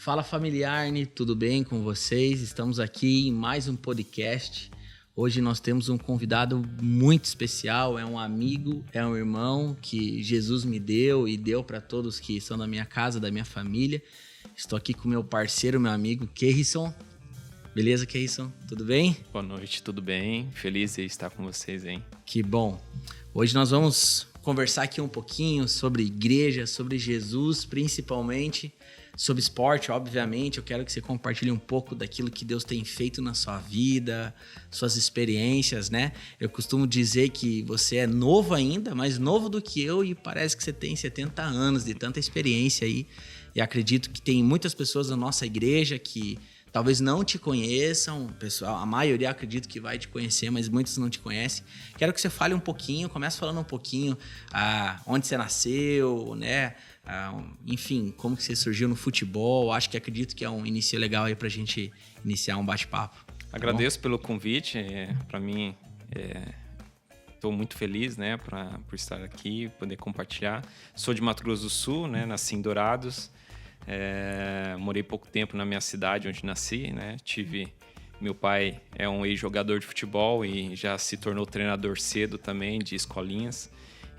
Fala familiar, tudo bem com vocês? Estamos aqui em mais um podcast. Hoje nós temos um convidado muito especial, é um amigo, é um irmão que Jesus me deu e deu para todos que são da minha casa, da minha família. Estou aqui com meu parceiro, meu amigo Keirson. Beleza, Keirson? Tudo bem? Boa noite, tudo bem? Feliz de estar com vocês, hein? Que bom. Hoje nós vamos conversar aqui um pouquinho sobre igreja, sobre Jesus, principalmente sobre esporte, obviamente. Eu quero que você compartilhe um pouco daquilo que Deus tem feito na sua vida, suas experiências, né? Eu costumo dizer que você é novo ainda, mais novo do que eu, e parece que você tem 70 anos de tanta experiência aí. E acredito que tem muitas pessoas da nossa igreja que talvez não te conheçam, pessoal, a maioria acredito que vai te conhecer, mas muitos não te conhecem. Quero que você fale um pouquinho, comece falando um pouquinho onde você nasceu, né? Enfim, como que você surgiu no futebol. Acredito que é um início legal aí pra gente iniciar um bate-papo. Agradeço pelo convite, para mim, estou muito feliz, né, por estar aqui, poder compartilhar. Sou de Mato Grosso do Sul, né, nasci em Dourados, morei pouco tempo na minha cidade onde nasci, né, meu pai é um ex-jogador de futebol e já se tornou treinador cedo também de escolinhas.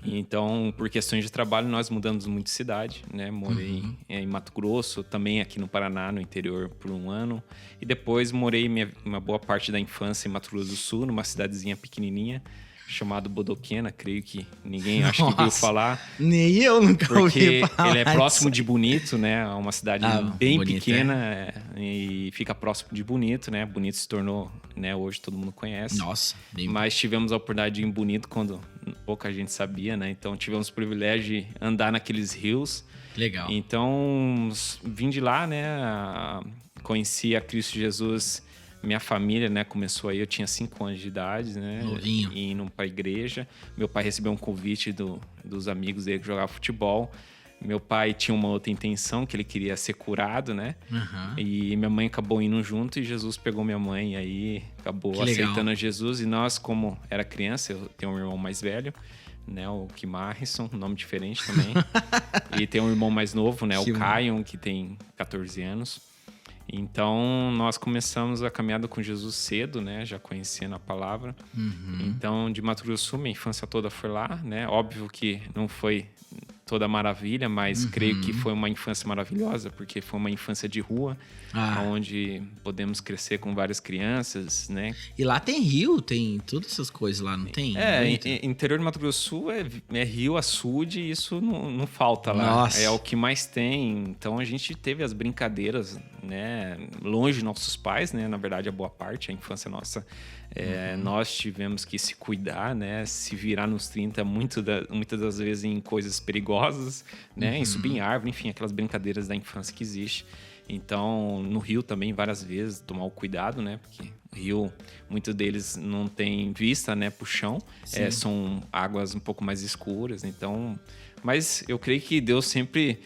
Então, por questões de trabalho, nós mudamos muito de cidade, né? Morei em Mato Grosso, também aqui no Paraná, no interior, por um ano. E depois morei uma boa parte da infância em Mato Grosso do Sul, numa cidadezinha pequenininha, chamada Bodoquena. Creio que ninguém acho que viu falar. Nem eu nunca ouvi falar. Porque ele é próximo de Bonito, né? É uma cidade bem Bonito, pequena e fica próximo de Bonito, né? Bonito se tornou, né? Hoje todo mundo conhece. Nossa. Mas tivemos a oportunidade de ir em Bonito quando pouca gente sabia, né? Então tivemos o privilégio de andar naqueles rios. Legal. Então vim de lá, né? Conheci a Cristo Jesus. Minha família, né, começou aí, eu tinha 5 anos de idade, né? Novinho. Indo para a igreja. Meu pai recebeu um convite dos amigos dele que jogavam futebol. Meu pai tinha uma outra intenção, que ele queria ser curado, né? E minha mãe acabou indo junto e Jesus pegou minha mãe e aí acabou aceitando a Jesus. E nós, como era criança, eu tenho um irmão mais velho, né? O Kimarison, nome diferente também. E tem um irmão mais novo, né? O Caio, que tem 14 anos. Então, nós começamos a caminhada com Jesus cedo, né? Já conhecendo a palavra. Então, de Mato Grosso do Sul, minha infância toda foi lá, né? Óbvio que não foi toda maravilha, mas creio que foi uma infância maravilhosa, porque foi uma infância de rua, onde podemos crescer com várias crianças, né? E lá tem rio, tem todas essas coisas lá, não tem? Interior de Mato Grosso do Sul é rio, açude, e isso não falta lá. Nossa. É o que mais tem. Então a gente teve as brincadeiras, né? Longe de nossos pais, né? Na verdade, a boa parte, a infância nossa, nós tivemos que se cuidar, né? Se virar nos 30, muitas das vezes em coisas perigosas, né? Em subir em árvore, enfim, aquelas brincadeiras da infância que existe. Então, no rio também, várias vezes, tomar o cuidado, né? Porque o rio, muitos deles não tem vista, né, pro chão. São águas um pouco mais escuras, então... Mas eu creio que Deus sempre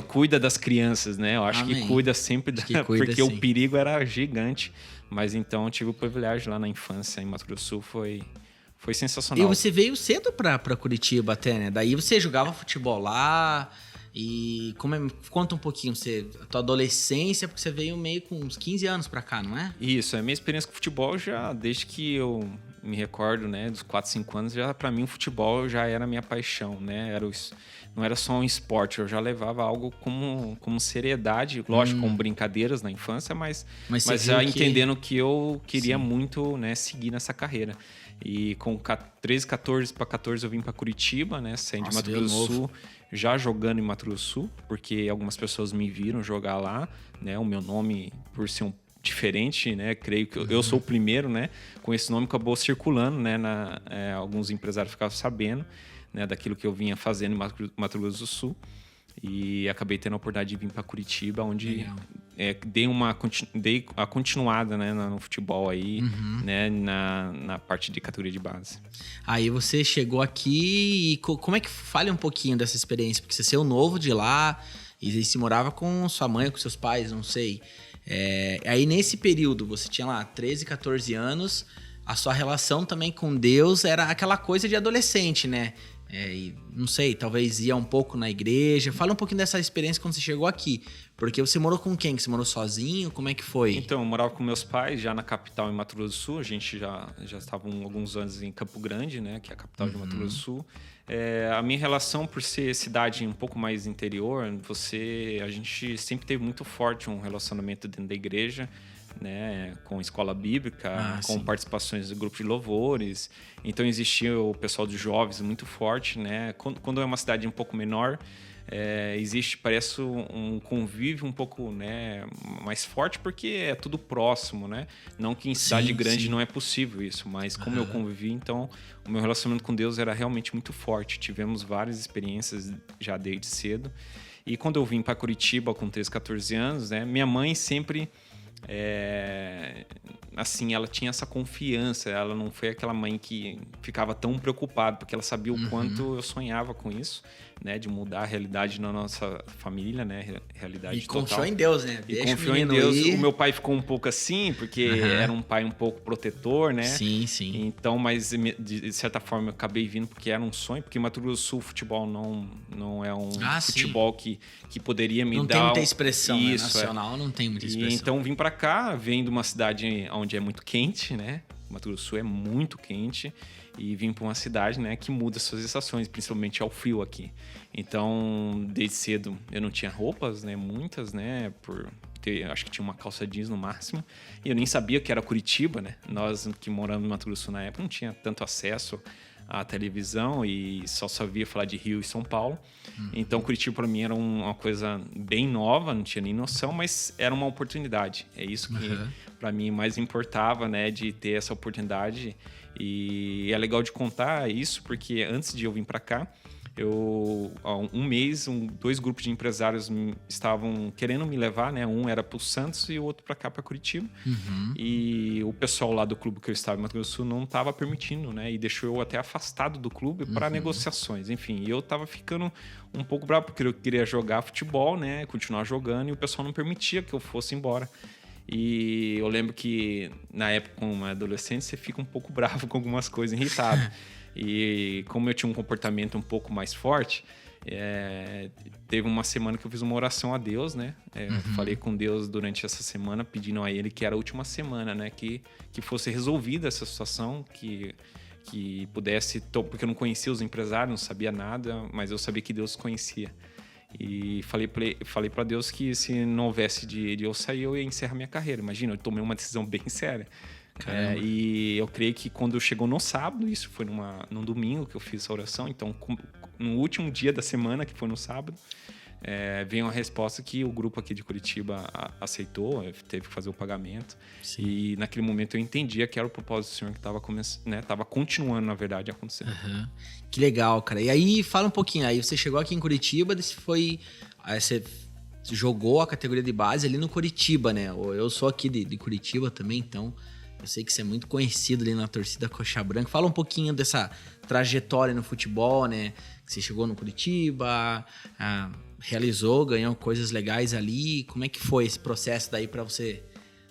cuida das crianças, né? Eu acho que cuida sempre, porque o perigo era gigante. Mas então, eu tive o privilégio lá na infância, em Mato Grosso do Sul, foi sensacional. E você veio cedo pra Curitiba até, né? Daí você jogava futebol lá... E conta um pouquinho, a tua adolescência, porque você veio meio com uns 15 anos pra cá, não é? Isso, a minha experiência com futebol já, desde que eu me recordo, né, dos 4, 5 anos, já para mim o futebol já era a minha paixão, né? Não era só um esporte, eu já levava algo como seriedade, lógico, com brincadeiras na infância, mas já entendendo que eu queria muito, né, seguir nessa carreira. E com 13, 14 para 14 eu vim para Curitiba, né, saindo de Mato Grosso do Sul, já jogando em Mato Grosso do Sul, porque algumas pessoas me viram jogar lá, né, o meu nome, por ser diferente, né, creio que eu sou o primeiro, né, com esse nome acabou circulando, né, alguns empresários ficavam sabendo, né, daquilo que eu vinha fazendo em Mato Grosso do Sul. E acabei tendo a oportunidade de vir para Curitiba, onde dei a continuada, né, no futebol aí, né, na parte de categoria de base. Aí você chegou aqui e como é que fale um pouquinho dessa experiência? Porque você saiu novo de lá e você morava com sua mãe, com seus pais, não sei. Aí nesse período, você tinha lá 13, 14 anos, a sua relação também com Deus era aquela coisa de adolescente, né? E não sei, talvez ia um pouco na igreja. Fala um pouquinho dessa experiência quando você chegou aqui. Porque você morou com quem? Você morou sozinho? Como é que foi? Então, eu morava com meus pais já na capital, em Mato Grosso do Sul. A gente já estava alguns anos em Campo Grande, né, que é a capital de Mato Grosso do Sul. A minha relação, por ser cidade um pouco mais interior, a gente sempre teve muito forte um relacionamento dentro da igreja, né, com escola bíblica, com participações do grupo de louvores. Então existia o pessoal dos jovens muito forte, né? Quando é uma cidade um pouco menor, existe, parece um convívio um pouco, né, mais forte, porque é tudo próximo, né? Não que em cidade grande não é possível isso, mas como eu convivi, então o meu relacionamento com Deus era realmente muito forte. Tivemos várias experiências já desde cedo. E quando eu vim para Curitiba com 13, 14 anos, né, minha mãe sempre... assim, ela tinha essa confiança, ela não foi aquela mãe que ficava tão preocupada, porque ela sabia o quanto eu sonhava com isso, né, de mudar a realidade na nossa família, né, realidade total. E confiou em Deus, né? E confiou em Deus. O meu pai ficou um pouco assim, porque era um pai um pouco protetor, né? Sim. Então, mas de certa forma eu acabei vindo porque era um sonho, porque Mato Grosso do Sul, futebol não é um futebol que poderia me dar... Não tem muita expressão, né? Nacional não tem muita expressão. E então vim para cá, vem de uma cidade onde é muito quente, né? Mato Grosso do Sul é muito quente, e vim para uma cidade, né, que muda suas estações, principalmente ao frio aqui. Então, desde cedo eu não tinha roupas, né, muitas, né, acho que tinha uma calça jeans no máximo, e eu nem sabia que era Curitiba, né? Nós que moramos no Mato Grosso do Sul na época não tinha tanto acesso à televisão e só sabia falar de Rio e São Paulo. Então, Curitiba para mim era uma coisa bem nova, não tinha nem noção, mas era uma oportunidade. É isso que para mim mais importava, né, de ter essa oportunidade. E é legal de contar isso, porque antes de eu vir para cá, há um mês, dois grupos de empresários estavam querendo me levar, né? Um era para o Santos e o outro para cá, para Curitiba. E o pessoal lá do clube que eu estava em Mato Grosso do Sul não estava permitindo, né? E deixou eu até afastado do clube para negociações. Enfim, eu estava ficando um pouco bravo, porque eu queria jogar futebol, né? Continuar jogando, e o pessoal não permitia que eu fosse embora. E eu lembro que, na época, como adolescente, você fica um pouco bravo com algumas coisas, irritado. E como eu tinha um comportamento um pouco mais forte, teve uma semana que eu fiz uma oração a Deus, né? Falei com Deus durante essa semana, pedindo a Ele que era a última semana, né? Que fosse resolvida essa situação, que pudesse... Porque eu não conhecia os empresários, não sabia nada, mas eu sabia que Deus conhecia. E falei para Deus que se não houvesse de eu sair, eu ia encerrar minha carreira. Imagina, eu tomei uma decisão bem séria. E eu creio que quando chegou no sábado, isso foi num domingo que eu fiz essa oração, então no último dia da semana, que foi no sábado, veio uma resposta que o grupo aqui de Curitiba aceitou, teve que fazer o pagamento. Sim. E naquele momento eu entendia que era o propósito do Senhor que estava continuando, na verdade, acontecendo. Que legal, cara. E aí, fala um pouquinho, aí você chegou aqui em Curitiba, aí você jogou a categoria de base ali no Curitiba, né? Eu sou aqui de Curitiba também, então eu sei que você é muito conhecido ali na torcida Coxa Branca. Fala um pouquinho dessa trajetória no futebol, né? Que você chegou no Curitiba, realizou, ganhou coisas legais ali. Como é que foi esse processo daí para você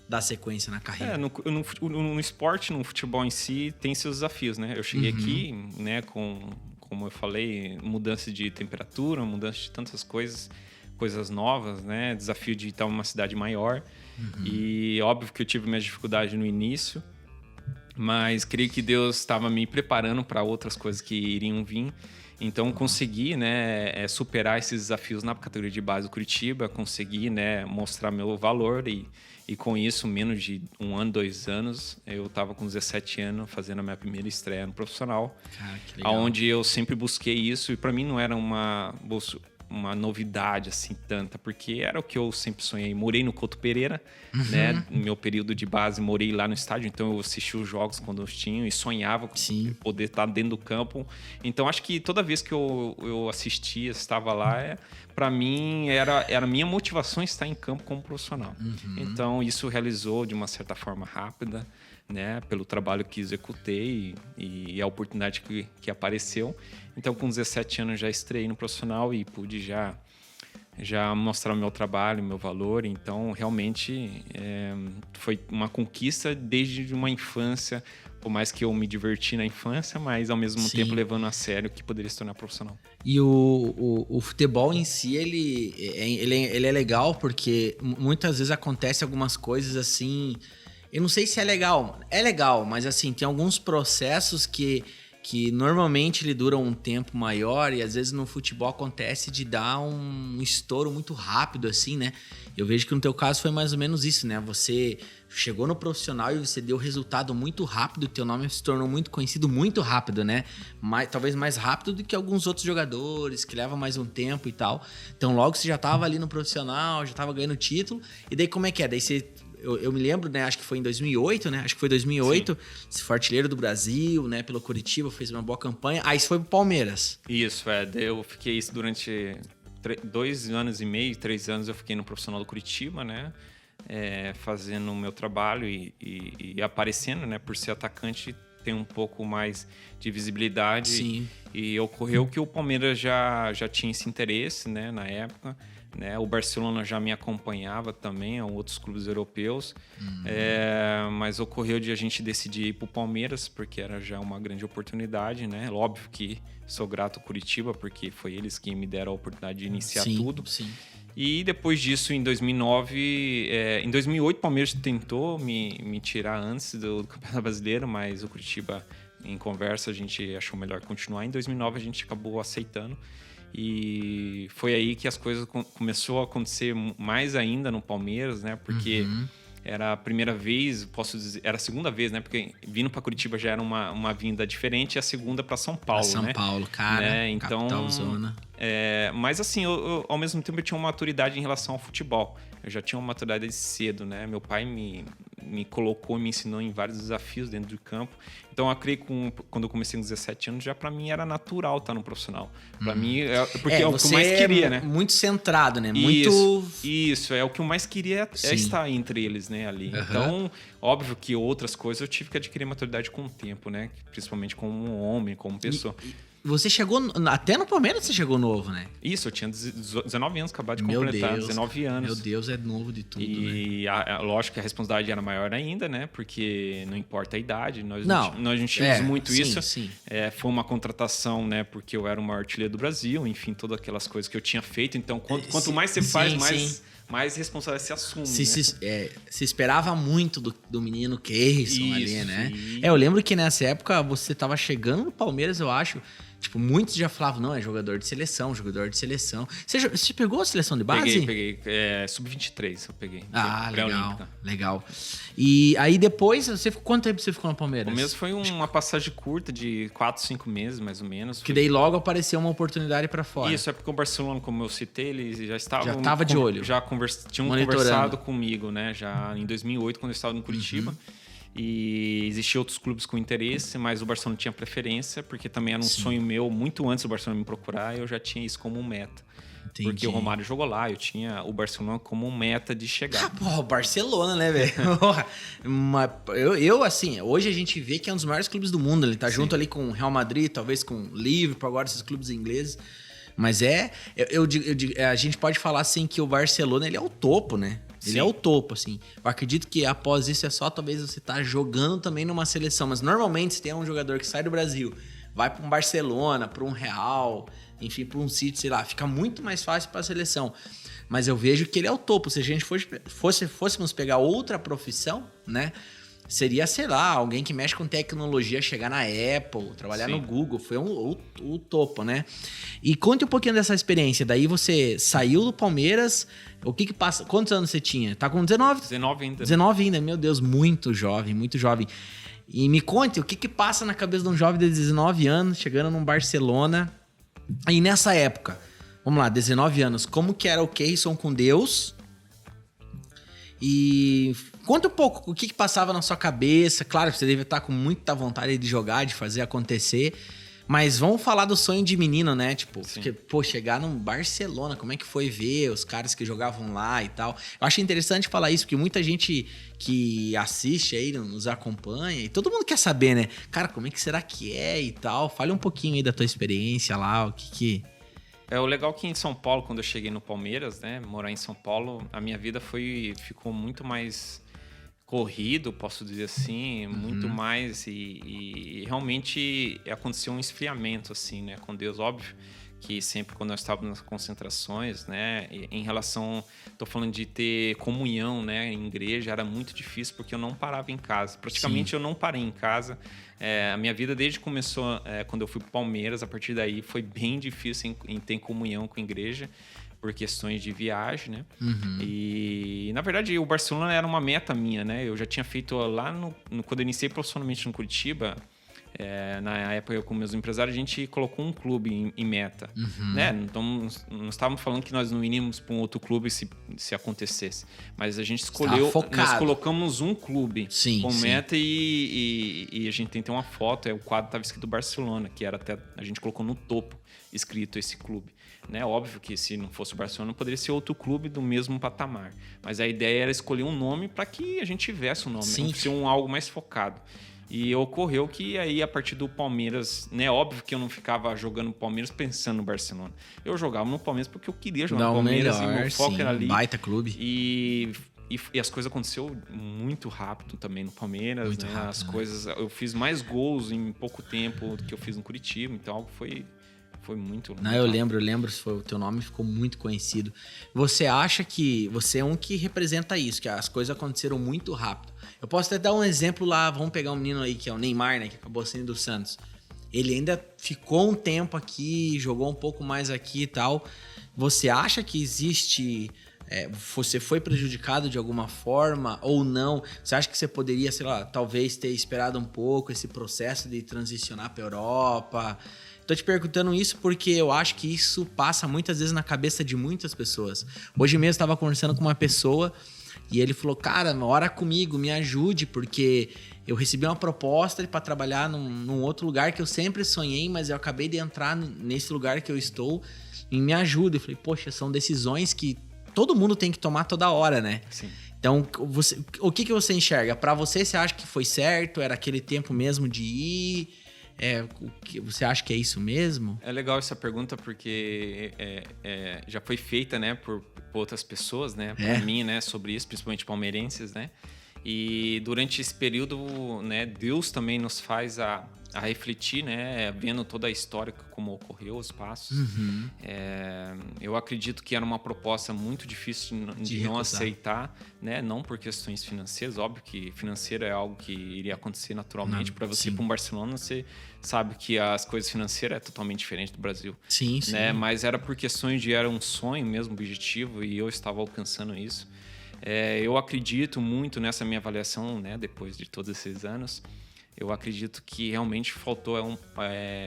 dar sequência na carreira? No esporte, no futebol em si, tem seus desafios, né? Eu cheguei aqui, né, como eu falei, mudança de temperatura, mudança de tantas coisas novas, né? Desafio de estar em uma cidade maior. E óbvio que eu tive minhas dificuldades no início, mas creio que Deus estava me preparando para outras coisas que iriam vir. Então consegui, né, superar esses desafios na categoria de base do Curitiba, consegui, né, mostrar meu valor e com isso, menos de 1 ano, 2 anos, eu estava com 17 anos fazendo a minha primeira estreia no profissional. Cara, que legal. Onde eu sempre busquei isso, e para mim não era uma novidade assim tanta, porque era o que eu sempre sonhei. Morei no Couto Pereira, né? No meu período de base, morei lá no estádio, então eu assistia os jogos quando eu tinha e sonhava com poder estar dentro do campo. Então acho que toda vez que eu assistia, estava lá, para mim era a minha motivação estar em campo como profissional. Então isso realizou de uma certa forma rápida, né, pelo trabalho que executei e a oportunidade que apareceu. Então, com 17 anos, já estreiei no profissional e pude já mostrar o meu trabalho, o meu valor. Então, realmente, foi uma conquista desde uma infância, Por mais que eu me diverti na infância, mas ao mesmo Sim. tempo levando a sério que poderia se tornar profissional. E o futebol em si, ele é legal porque muitas vezes acontece algumas coisas assim... Eu não sei se é legal. É legal, mas assim, tem alguns processos que normalmente ele duram um tempo maior e às vezes no futebol acontece de dar um estouro muito rápido, assim, né? Eu vejo que no teu caso foi mais ou menos isso, né? Você chegou no profissional e você deu resultado muito rápido, teu nome se tornou muito conhecido muito rápido, né? Talvez mais rápido do que alguns outros jogadores, que levam mais um tempo e tal. Então logo você já tava ali no profissional, já tava ganhando título. E daí como é que é? Daí você... Eu me lembro, né? Acho que foi em 2008, né? Acho que foi 2008. Sim. Você foi artilheiro do Brasil, né? Pelo Curitiba, fez uma boa campanha. Aí você foi pro Palmeiras. Isso, eu fiquei isso durante 2 anos e meio, 3 anos eu fiquei no profissional do Curitiba, né? Fazendo o meu trabalho e aparecendo, né? Por ser atacante, tem um pouco mais de visibilidade. Sim. E ocorreu que o Palmeiras já tinha esse interesse, né? Na época. Né? O Barcelona já me acompanhava também, outros clubes europeus, mas ocorreu de a gente decidir ir para o Palmeiras, porque era já uma grande oportunidade, né? Óbvio que sou grato ao Curitiba, porque foi eles que me deram a oportunidade de iniciar tudo. Sim. E depois disso, em 2009... em 2008, o Palmeiras tentou me tirar antes do Campeonato Brasileiro, mas o Curitiba, em conversa, a gente achou melhor continuar. Em 2009, a gente acabou aceitando. E foi aí que as coisas começou a acontecer mais ainda no Palmeiras, né? Porque era a primeira vez, posso dizer, era a segunda vez, né? Porque vindo para Curitiba já era uma vinda diferente e a segunda para São Paulo, São né? Paulo, cara, né? Então, capital zona. Mas assim, eu, ao mesmo tempo eu tinha uma maturidade em relação ao futebol. Eu já tinha uma maturidade cedo, né? Meu pai me colocou e me ensinou em vários desafios dentro do campo. Então, eu creio que quando eu comecei com 17 anos, já para mim era natural estar no profissional. Para mim, porque é o que eu mais queria, né? Muito centrado, né? Isso, é o que eu mais queria estar entre eles, né? Ali. Então, óbvio que outras coisas eu tive que adquirir maturidade com o tempo, né? Principalmente como um homem, como pessoa. Você chegou... Até no Palmeiras você chegou novo, né? Isso, eu tinha 19 anos, acabado de completar. 19 anos. Meu Deus, é novo de tudo, e, né? Lógico que a responsabilidade era maior ainda, né? Porque não importa a idade. Nós não tínhamos muito isso. Sim. Foi uma contratação, né? Porque eu era o maior artilheiro do Brasil. Enfim, todas aquelas coisas que eu tinha feito. Então, quanto mais você faz, mais responsável se assume. Se esperava muito do menino Keirson ali, né? Eu lembro que nessa época você estava chegando no Palmeiras, eu acho... Tipo, muitos já falavam, não, é jogador de seleção. Você pegou a seleção de base? Peguei. Sub-23 eu peguei. Legal. E aí depois, quanto tempo você ficou no Palmeiras? O mesmo foi uma passagem curta de 4, 5 meses, mais ou menos. Que daí logo apareceu uma oportunidade pra fora. Isso, é porque o Barcelona, como eu citei, eles já estavam... Já tava de olho. Já tinham conversado comigo, né? Já em 2008, quando eu estava no Curitiba. E existiam outros clubes com interesse, mas o Barcelona tinha preferência, porque também era um sonho meu, muito antes do Barcelona me procurar, eu já tinha isso como meta. Entendi. Porque o Romário jogou lá, eu tinha o Barcelona como meta de chegar. O Barcelona, né, velho? Assim, hoje a gente vê que é um dos maiores clubes do mundo, ele tá junto ali com o Real Madrid, talvez com o Liverpool, agora esses clubes ingleses. Mas eu digo, a gente pode falar assim que o Barcelona, ele é o topo, né? Ele é o topo, assim. Eu acredito que após isso é só talvez você tá jogando também numa seleção. Mas normalmente se tem um jogador que sai do Brasil, vai para um Barcelona, para um Real, enfim, para um City, sei lá, fica muito mais fácil para a seleção. Mas eu vejo que ele é o topo. Se a gente fôssemos pegar outra profissão, né? Seria, sei lá, alguém que mexe com tecnologia, chegar na Apple, trabalhar no Google. Foi o topo, né? E conte um pouquinho dessa experiência. Daí você saiu do Palmeiras. O que passa? Quantos anos você tinha? Tá com 19? 19 ainda. 19 ainda, meu Deus, muito jovem, muito jovem. E me conte, o que passa na cabeça de um jovem de 19 anos, chegando num Barcelona. E nessa época, vamos lá, 19 anos, como que era o Keirson com Deus? E conta um pouco o que passava na sua cabeça. Claro que você deve estar com muita vontade de jogar, de fazer acontecer. Mas vamos falar do sonho de menino, né? Tipo, porque, chegar num Barcelona, como é que foi ver os caras que jogavam lá e tal? Eu acho interessante falar isso, porque muita gente que assiste aí, nos acompanha, e todo mundo quer saber, né? Cara, como é que será que é e tal? Fale um pouquinho aí da tua experiência lá, o que... O legal que em São Paulo, quando eu cheguei no Palmeiras, né, morar em São Paulo, a minha vida ficou muito mais corrido, posso dizer assim, muito mais e realmente aconteceu um esfriamento assim, né, com Deus, óbvio que sempre quando nós estávamos nas concentrações, né, em relação, tô falando de ter comunhão, né, em igreja, era muito difícil porque eu não parava em casa, praticamente eu não parei em casa. A minha vida desde que começou, quando eu fui para Palmeiras, a partir daí foi bem difícil em ter comunhão com a igreja, por questões de viagem, né? E, na verdade, o Barcelona era uma meta minha, né? Eu já tinha feito lá quando eu iniciei profissionalmente no Curitiba, na época eu com meus empresários, a gente colocou um clube em meta, né? Então, não estávamos falando que nós não iríamos para um outro clube se acontecesse, mas a gente escolheu, nós colocamos um clube com meta e a gente tem uma foto, o quadro estava escrito Barcelona, que era até, a gente colocou no topo escrito esse clube. Né? Óbvio que se não fosse o Barcelona, poderia ser outro clube do mesmo patamar. Mas a ideia era escolher um nome para que a gente tivesse um nome, ser algo mais focado. E ocorreu que aí, a partir do Palmeiras, né? Óbvio que eu não ficava jogando no Palmeiras pensando no Barcelona. Eu jogava no Palmeiras porque eu queria jogar no Palmeiras e meu foco era ali. Baita clube. E as coisas aconteceram muito rápido também no Palmeiras. Muito rápido, as coisas, eu fiz mais gols em pouco tempo do que eu fiz no Curitiba. Então, algo foi muito... Não, eu lembro, o teu nome ficou muito conhecido. Você acha que você é um que representa isso, que as coisas aconteceram muito rápido. Eu posso até dar um exemplo lá, vamos pegar um menino aí que é o Neymar, né, que acabou saindo do Santos. Ele ainda ficou um tempo aqui, jogou um pouco mais aqui e tal. Você acha que existe... você foi prejudicado de alguma forma ou não? Você acha que você poderia, sei lá, talvez ter esperado um pouco esse processo de transicionar para a Europa? Tô te perguntando isso porque eu acho que isso passa muitas vezes na cabeça de muitas pessoas. Hoje mesmo eu estava conversando com uma pessoa e ele falou, cara, ora comigo, me ajude, porque eu recebi uma proposta para trabalhar num outro lugar que eu sempre sonhei, mas eu acabei de entrar nesse lugar que eu estou e me ajuda. Eu falei, poxa, são decisões que todo mundo tem que tomar toda hora, né? Sim. Então, o que você enxerga? Para você acha que foi certo? Era aquele tempo mesmo de ir? Você acha que é isso mesmo? É legal essa pergunta porque já foi feita, né, por outras pessoas, né, para mim, né, sobre isso, principalmente palmeirenses, né. E durante esse período, né, Deus também nos faz a refletir, né, vendo toda a história, como ocorreu, os passos. Eu acredito que era uma proposta muito difícil de não aceitar, né, não por questões financeiras, óbvio que financeiro é algo que iria acontecer naturalmente. Para você ir para um Barcelona, você sabe que as coisas financeiras é totalmente diferente do Brasil. Sim. Né, mas era por questões era um sonho mesmo, objetivo, e eu estava alcançando isso. Eu acredito muito nessa minha avaliação, né, depois de todos esses anos. Eu acredito que realmente faltou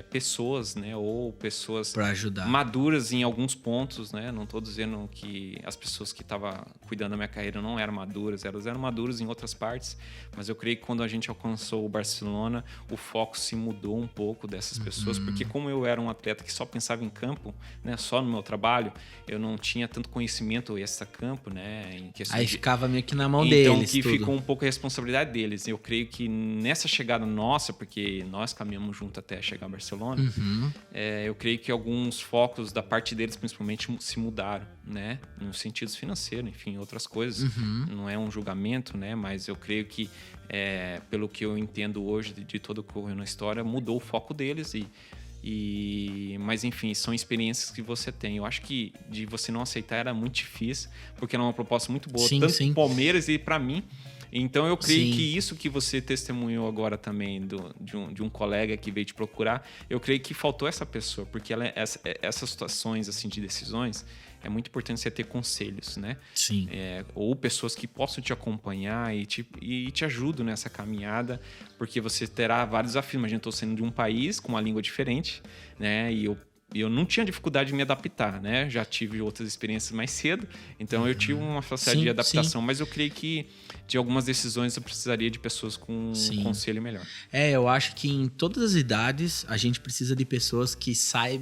pessoas, né, ou pessoas para ajudar, maduras em alguns pontos, né? Não estou dizendo que as pessoas que estavam cuidando da minha carreira não eram maduras, elas eram maduras em outras partes, mas eu creio que quando a gente alcançou o Barcelona, o foco se mudou um pouco dessas pessoas, porque como eu era um atleta que só pensava em campo, né, só no meu trabalho, eu não tinha tanto conhecimento extra-campo, né, em questão ficava meio que na mão deles. Então, que ficou um pouco a responsabilidade deles. Eu creio que nessa chegada nossa, porque nós caminhamos junto até chegar a Barcelona, eu creio que alguns focos da parte deles, principalmente, se mudaram, né? No sentido financeiro, enfim, outras coisas. Não é um julgamento, né? Mas eu creio que, pelo que eu entendo hoje de todo o que ocorreu na história, mudou o foco deles mas enfim, são experiências que você tem. Eu acho que de você não aceitar era muito difícil, porque era uma proposta muito boa, tanto para o Palmeiras e para mim. Então eu creio que isso que você testemunhou agora também de um colega que veio te procurar, eu creio que faltou essa pessoa, porque essas situações assim de decisões é muito importante você ter conselhos, né? Sim. Ou pessoas que possam te acompanhar e te ajudam nessa caminhada, porque você terá vários desafios. Imagina, eu estou saindo de um país com uma língua diferente, né? E eu não tinha dificuldade de me adaptar, né? Já tive outras experiências mais cedo, então eu tive uma facilidade de adaptação, mas eu creio que de algumas decisões eu precisaria de pessoas com um conselho melhor. Eu acho que em todas as idades a gente precisa de pessoas que sabem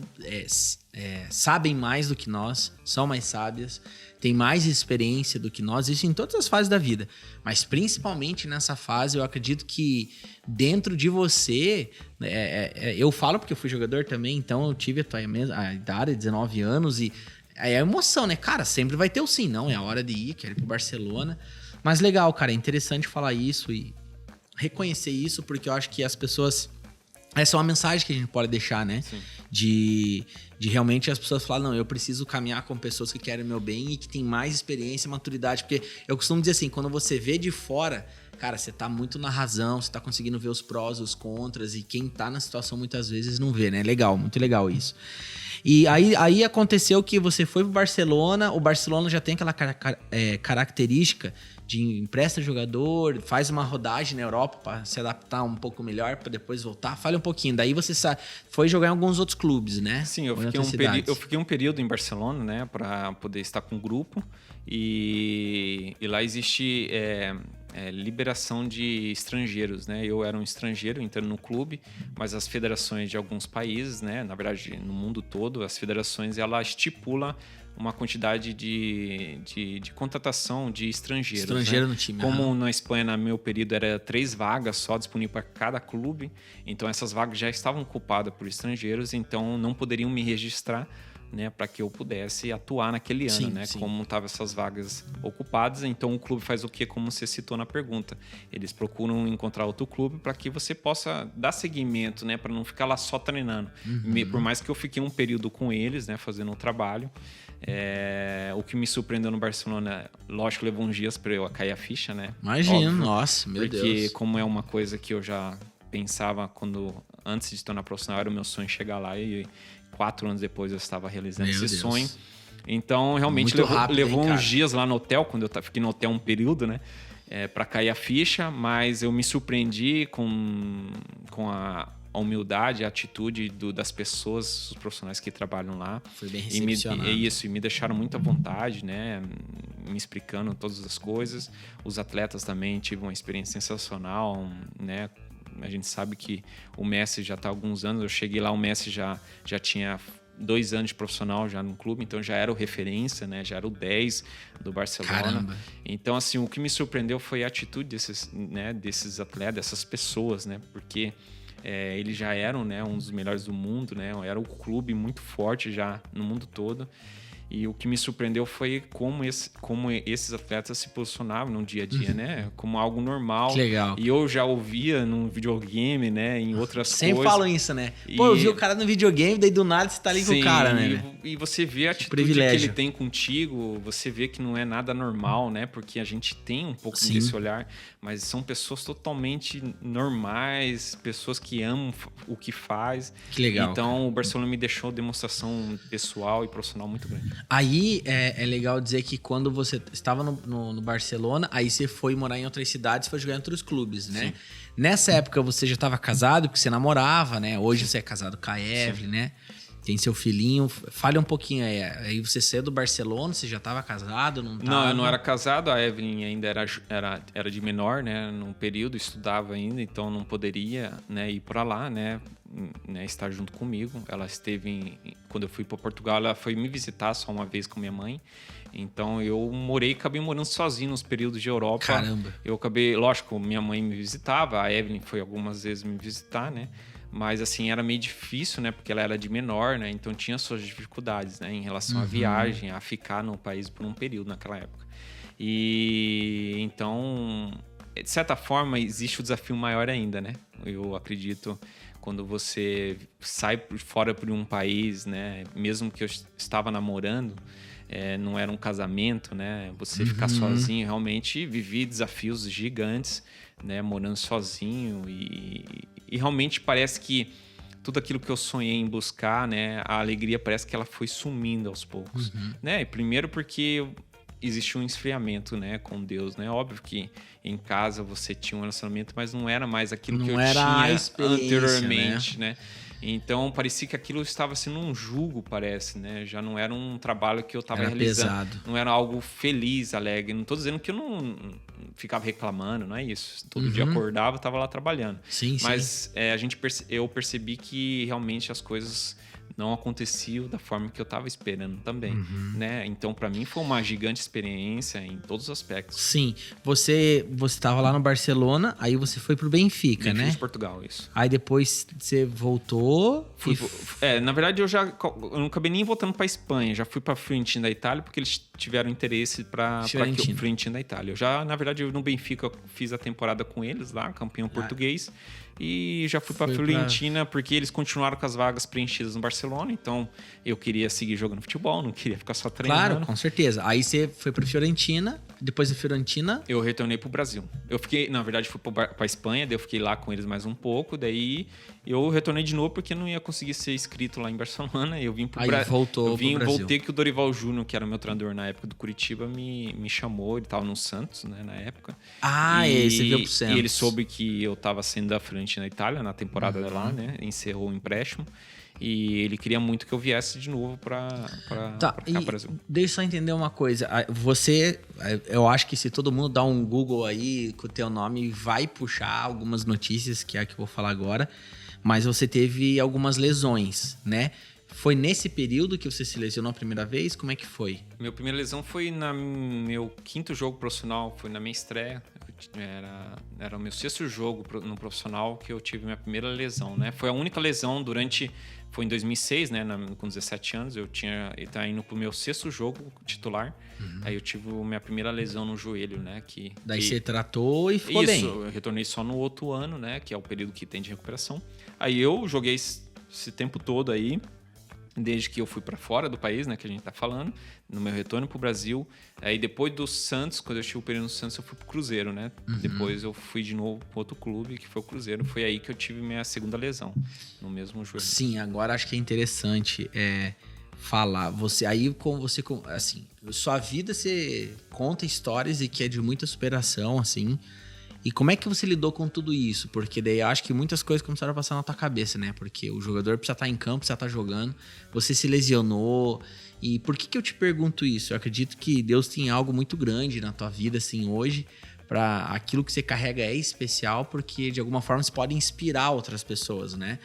mais do que nós, são mais sábias, têm mais experiência do que nós, isso em todas as fases da vida. Mas principalmente nessa fase, eu acredito que dentro de você, eu falo porque eu fui jogador também, então eu tive a idade, 19 anos, e é a emoção, né? Cara, sempre vai ter o sim, não, é a hora de ir, quero ir pro Barcelona. Mas legal, cara, é interessante falar isso e reconhecer isso, porque eu acho que as pessoas... Essa é uma mensagem que a gente pode deixar, né? Sim. De realmente as pessoas falarem, não, eu preciso caminhar com pessoas que querem o meu bem e que têm mais experiência e maturidade. Porque eu costumo dizer assim, quando você vê de fora, cara, você tá muito na razão, você tá conseguindo ver os prós e os contras, e quem tá na situação muitas vezes não vê, né? Legal, muito legal isso. E aí aconteceu que você foi pro Barcelona, o Barcelona já tem aquela característica de empresta jogador, faz uma rodagem na Europa para se adaptar um pouco melhor, para depois voltar. Fale um pouquinho. Daí você foi jogar em alguns outros clubes, né? Sim, eu fiquei um período em Barcelona, né, para poder estar com o grupo. E lá existe liberação de estrangeiros, né? Eu era um estrangeiro entrando no clube, mas as federações de alguns países, né, na verdade no mundo todo, as federações ela estipula uma quantidade de contratação de estrangeiros. Estrangeiro, né? no time. Como na Espanha, no meu período, era 3 vagas só disponíveis para cada clube. Então, essas vagas já estavam ocupadas por estrangeiros, então não poderiam me registrar, né, para que eu pudesse atuar naquele ano, né? Sim. Como estavam essas vagas ocupadas, então o clube faz o quê? Como você citou na pergunta. Eles procuram encontrar outro clube para que você possa dar seguimento, né? Para não ficar lá só treinando. Por mais que eu fiquei um período com eles, né? Fazendo um trabalho. O que me surpreendeu no Barcelona, lógico, levou uns dias para eu cair a ficha, né? Imagina, nossa, meu Deus. Porque como é uma coisa que eu já pensava antes de se tornar profissional, era o meu sonho chegar lá e 4 anos depois eu estava realizando esse sonho. Então, realmente levou uns dias lá no hotel, quando eu fiquei no hotel um período, né? Para cair a ficha, mas eu me surpreendi com a humildade, a atitude das pessoas, os profissionais que trabalham lá. Foi bem recepcionado. E me deixaram muito à vontade, né? Me explicando todas as coisas. Os atletas também tive uma experiência sensacional, né? A gente sabe que o Messi já está há alguns anos. Eu cheguei lá, o Messi já tinha 2 anos de profissional já no clube, então já era o referência, né? Já era o 10 do Barcelona. Caramba. Então, assim, o que me surpreendeu foi a atitude desses atletas, dessas pessoas, né? Porque eles já eram, né, um dos melhores do mundo, né? Era um clube muito forte já no mundo todo. E o que me surpreendeu foi como esses atletas se posicionavam no dia a dia, né? Como algo normal. Que legal. E eu já ouvia no videogame, né? Em outras coisas. Sempre falam isso, né? Pô, eu vi o cara no videogame, daí do nada você tá ali com o cara, né? E você vê a atitude que ele tem contigo, você vê que não é nada normal, né? Porque a gente tem um pouco desse olhar, mas são pessoas totalmente normais, pessoas que amam o que faz. Que legal. Então, cara, o Barcelona me deixou demonstração pessoal e profissional muito grande. Aí é legal dizer que quando você estava no Barcelona, aí você foi morar em outras cidades, foi jogar em outros clubes, né? Sim. Nessa época você já estava casado, porque você namorava, né? Hoje você é casado com a Evelyn, né? Tem seu filhinho. Fale um pouquinho aí. Aí você saiu do Barcelona, você já estava casado? Não, eu não era casado. A Evelyn ainda era de menor, né? Num período, estudava ainda, então não poderia, né, ir para lá, né? Estar junto comigo. Ela esteve quando eu fui para Portugal, ela foi me visitar só uma vez com minha mãe. Então eu acabei morando sozinho nos períodos de Europa. Caramba. Eu acabei, lógico, minha mãe me visitava, a Evelyn foi algumas vezes me visitar, né? Mas assim, era meio difícil, né? Porque ela era de menor, né? Então tinha suas dificuldades, né? Em relação à viagem, a ficar no país por um período naquela época. E então, de certa forma, existe o desafio maior ainda, né? Eu acredito quando você sai fora por um país, né? Mesmo que eu estava namorando, não era um casamento, né? Você ficar sozinho, realmente vivi desafios gigantes, né? Morando sozinho e realmente parece que tudo aquilo que eu sonhei em buscar, né? A alegria parece que ela foi sumindo aos poucos, né? Primeiro porque existe um esfriamento, né, com Deus, né? Óbvio que em casa você tinha um relacionamento, mas não era mais aquilo que eu tinha anteriormente, né? Então, parecia que aquilo estava sendo um jugo, parece, né? Já não era um trabalho que eu estava realizando. Pesado. Não era algo feliz, alegre. Não estou dizendo que eu não ficava reclamando, não é isso. Todo dia acordava, estava lá trabalhando. Sim, mas eu percebi que realmente as coisas não acontecia da forma que eu estava esperando também, né? Então, para mim, foi uma gigante experiência em todos os aspectos. Sim. Você estava lá no Barcelona, aí você foi pro Benfica, né? de Portugal, isso. Aí depois você voltou... Na verdade, eu não acabei nem voltando para Espanha. Já fui para Fiorentina da Itália, porque eles tiveram interesse para Fiorentina da Itália. Eu já, na verdade, no Benfica, fiz a temporada com eles lá, campeão português. E já fui para Fiorentina porque eles continuaram com as vagas preenchidas no Barcelona. Então, eu queria seguir jogando futebol, não queria ficar só treinando. Claro, com certeza. Aí você foi para Fiorentina, depois da Fiorentina... Eu retornei pro Brasil. Eu fiquei, na verdade, fui para Espanha, daí eu fiquei lá com eles mais um pouco. Daí eu retornei de novo porque não ia conseguir ser inscrito lá em Barcelona. Eu vim pro Brasil. Voltei que o Dorival Júnior, que era meu treinador na época do Curitiba, me chamou. Ele tava no Santos, né, na época. Você veio pro Santos. E ele soube que eu tava saindo da frente na Itália, na temporada lá, né? Encerrou o empréstimo. E ele queria muito que eu viesse de novo para cá para o Brasil. Deixa eu só entender uma coisa. Eu acho que se todo mundo dá um Google aí com o teu nome, vai puxar algumas notícias, que é a que eu vou falar agora. Mas você teve algumas lesões, né? Foi nesse período que você se lesionou a primeira vez? Como é que foi? Minha primeira lesão foi no meu 5º jogo profissional, foi na minha estreia. Era o meu 6º jogo no profissional que eu tive minha primeira lesão, né? Foi a única lesão foi em 2006, né? Com 17 anos, eu estava indo pro meu 6º jogo titular. Aí eu tive minha primeira lesão no joelho, né? Daí você tratou e ficou bem. Isso, eu retornei só no outro ano, né? Que é o período que tem de recuperação. Aí eu joguei esse tempo todo aí, desde que eu fui para fora do país, né, que a gente tá falando, no meu retorno pro Brasil. Aí depois do Santos, quando eu tive o período no Santos, eu fui pro Cruzeiro, né? Depois eu fui de novo pro outro clube, que foi o Cruzeiro. Foi aí que eu tive minha segunda lesão, no mesmo joelho. Sim, agora acho que é interessante falar. Assim, sua vida, você conta histórias e que é de muita superação, assim. E como é que você lidou com tudo isso? Porque daí eu acho que muitas coisas começaram a passar na tua cabeça, né? Porque o jogador precisa estar em campo, precisa estar jogando. Você se lesionou. E por que eu te pergunto isso? Eu acredito que Deus tem algo muito grande na tua vida, assim, hoje. Para aquilo que você carrega é especial, porque de alguma forma você pode inspirar outras pessoas, né?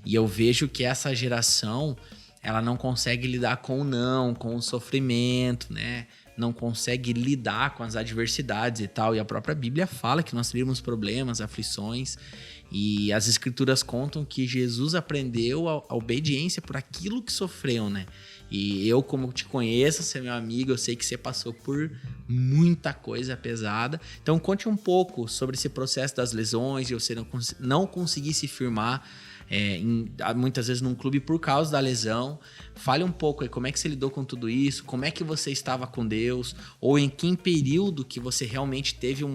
E eu vejo que essa geração, ela não consegue lidar com o não, com o sofrimento, né? Não consegue lidar com as adversidades e tal. E a própria Bíblia fala que nós teríamos problemas, aflições. E as escrituras contam que Jesus aprendeu a obediência por aquilo que sofreu, né? E eu, como te conheço, você é meu amigo, eu sei que você passou por muita coisa pesada. Então, conte um pouco sobre esse processo das lesões, de você não conseguir se firmar muitas vezes num clube por causa da lesão. Fale um pouco aí, como é que você lidou com tudo isso, como é que você estava com Deus, ou em que período que você realmente teve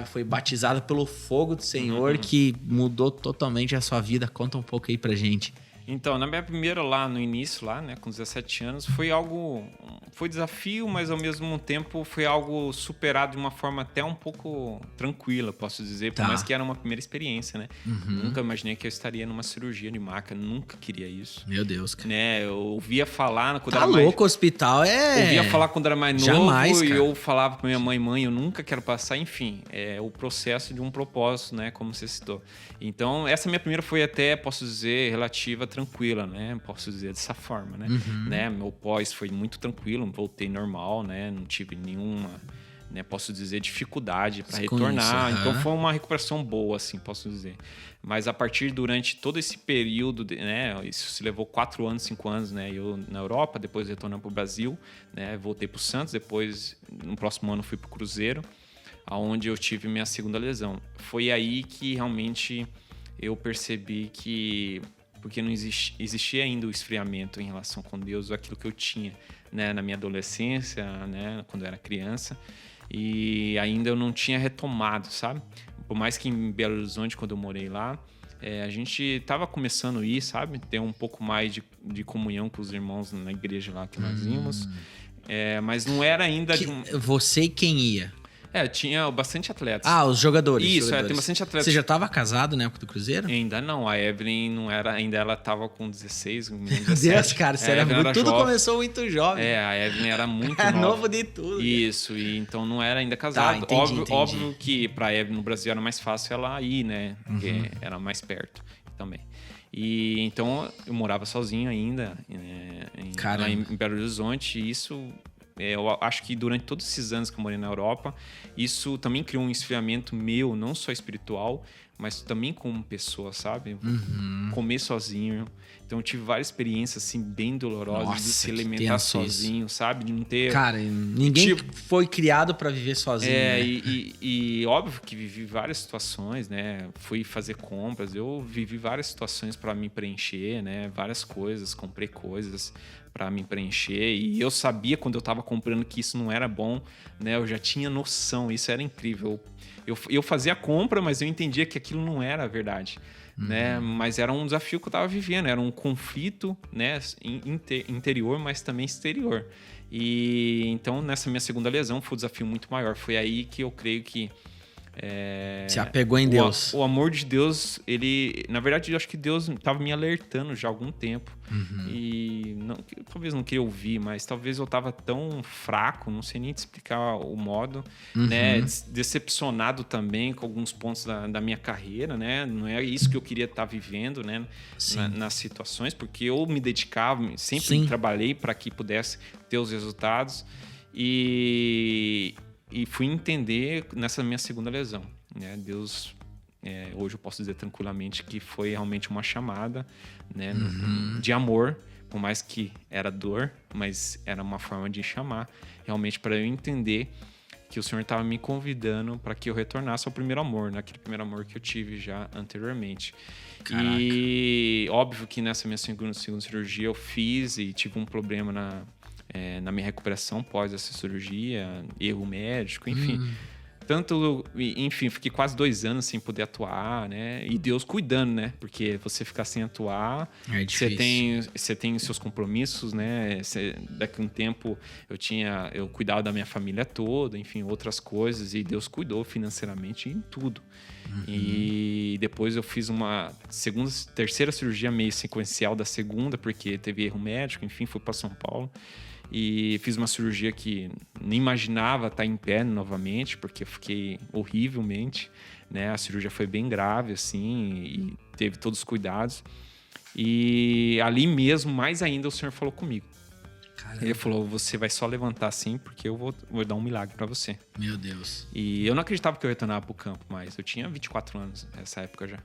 foi batizado pelo fogo do Senhor que mudou totalmente a sua vida. Conta um pouco aí pra gente. Então, na minha primeira lá no início, lá, né, com 17 anos, foi desafio, mas ao mesmo tempo foi algo superado de uma forma até um pouco tranquila, posso dizer, por mais que era uma primeira experiência, né? Nunca imaginei que eu estaria numa cirurgia de maca, nunca queria isso. Meu Deus, cara. Né? Eu ouvia falar quando era mais... Tá louco, o hospital Ouvia falar quando era mais novo. Jamais, e cara. eu falava pra minha mãe, eu nunca quero passar, enfim, é o processo de um propósito, né, como você citou. Então, essa minha primeira foi até, posso dizer, relativa, tranquila, né? Posso dizer dessa forma, né? Né? Meu pós foi muito tranquilo, voltei normal, né? Não tive nenhuma, né? Posso dizer, dificuldade para retornar. Então foi uma recuperação boa, assim, posso dizer. Mas durante todo esse período, né? Isso se levou 4 anos, 5 anos, né? Eu na Europa, depois retornando para o Brasil, né? Voltei para o Santos, depois no próximo ano fui para o Cruzeiro, aonde eu tive minha segunda lesão. Foi aí que realmente eu percebi que porque não existia ainda o esfriamento em relação com Deus, aquilo que eu tinha, né, na minha adolescência, né, quando eu era criança, e ainda eu não tinha retomado, sabe? Por mais que em Belo Horizonte, quando eu morei lá, a gente estava começando a ir, sabe? Ter um pouco mais de comunhão com os irmãos na igreja lá que nós íamos, mas não era ainda... Você e quem ia? Tinha bastante atletas. Os jogadores. Isso, tem bastante atletas. Você já estava casado na época do Cruzeiro? Ainda não. A Evelyn não era... Ainda ela estava com 16, 17. Meu Deus, cara. Você era tudo jovem. Começou muito jovem. A Evelyn era muito nova. Novo de tudo. Isso. E então não era ainda casado. Entendi. Óbvio que para a Evelyn no Brasil era mais fácil ela ir, né? Porque era mais perto também. E então eu morava sozinho ainda, lá em Belo Horizonte, e isso... eu acho que durante todos esses anos que eu morei na Europa, isso também criou um esfriamento meu, não só espiritual, mas também como pessoa, sabe? Comer sozinho. Então eu tive várias experiências assim bem dolorosas de se alimentar sozinho, sabe? De não ter... Cara, ninguém foi criado para viver sozinho. Né? E óbvio que vivi várias situações, né? Fui fazer compras, eu vivi várias situações para me preencher, né? Várias coisas, comprei coisas para me preencher, e eu sabia quando eu estava comprando que isso não era bom, né? Eu já tinha noção, isso era incrível. Eu fazia a compra, mas eu entendia que aquilo não era a verdade, né? Mas era um desafio que eu estava vivendo, era um conflito, né? Interior, mas também exterior. E então nessa minha segunda lesão foi um desafio muito maior. Foi aí que eu creio que se apegou em Deus. O amor de Deus, ele... Na verdade, eu acho que Deus estava me alertando já há algum tempo. E talvez não queria ouvir, mas talvez eu estava tão fraco, não sei nem te explicar o modo, né? Decepcionado também com alguns pontos da minha carreira, né? Não é isso que eu queria estar vivendo, né? Nas situações, porque eu me dedicava, sempre trabalhei para que pudesse ter os resultados. E fui entender nessa minha segunda lesão, né? Deus, hoje eu posso dizer tranquilamente que foi realmente uma chamada, né? De amor, por mais que era dor, mas era uma forma de chamar, realmente para eu entender que o Senhor estava me convidando para que eu retornasse ao primeiro amor, naquele primeiro amor que eu tive já anteriormente. Caraca. E óbvio que nessa minha segunda cirurgia eu fiz e tive um problema na minha recuperação pós essa cirurgia, erro médico, enfim. Enfim, fiquei quase 2 anos sem poder atuar, né? E Deus cuidando, né? Porque você ficar sem atuar, você tem seus compromissos, né? Daqui a um tempo eu cuidava da minha família toda, enfim, outras coisas, e Deus cuidou financeiramente em tudo. E depois eu fiz uma terceira cirurgia meio sequencial da segunda, porque teve erro médico, enfim, fui para São Paulo. E fiz uma cirurgia que nem imaginava estar em pé novamente, porque eu fiquei horrivelmente, né? A cirurgia foi bem grave, assim, e teve todos os cuidados. E ali mesmo, mais ainda, o Senhor falou comigo. Caramba. Ele falou, você vai só levantar assim, porque eu vou dar um milagre para você. Meu Deus. E eu não acreditava que eu ia retornar pro campo mais. Eu tinha 24 anos nessa época já.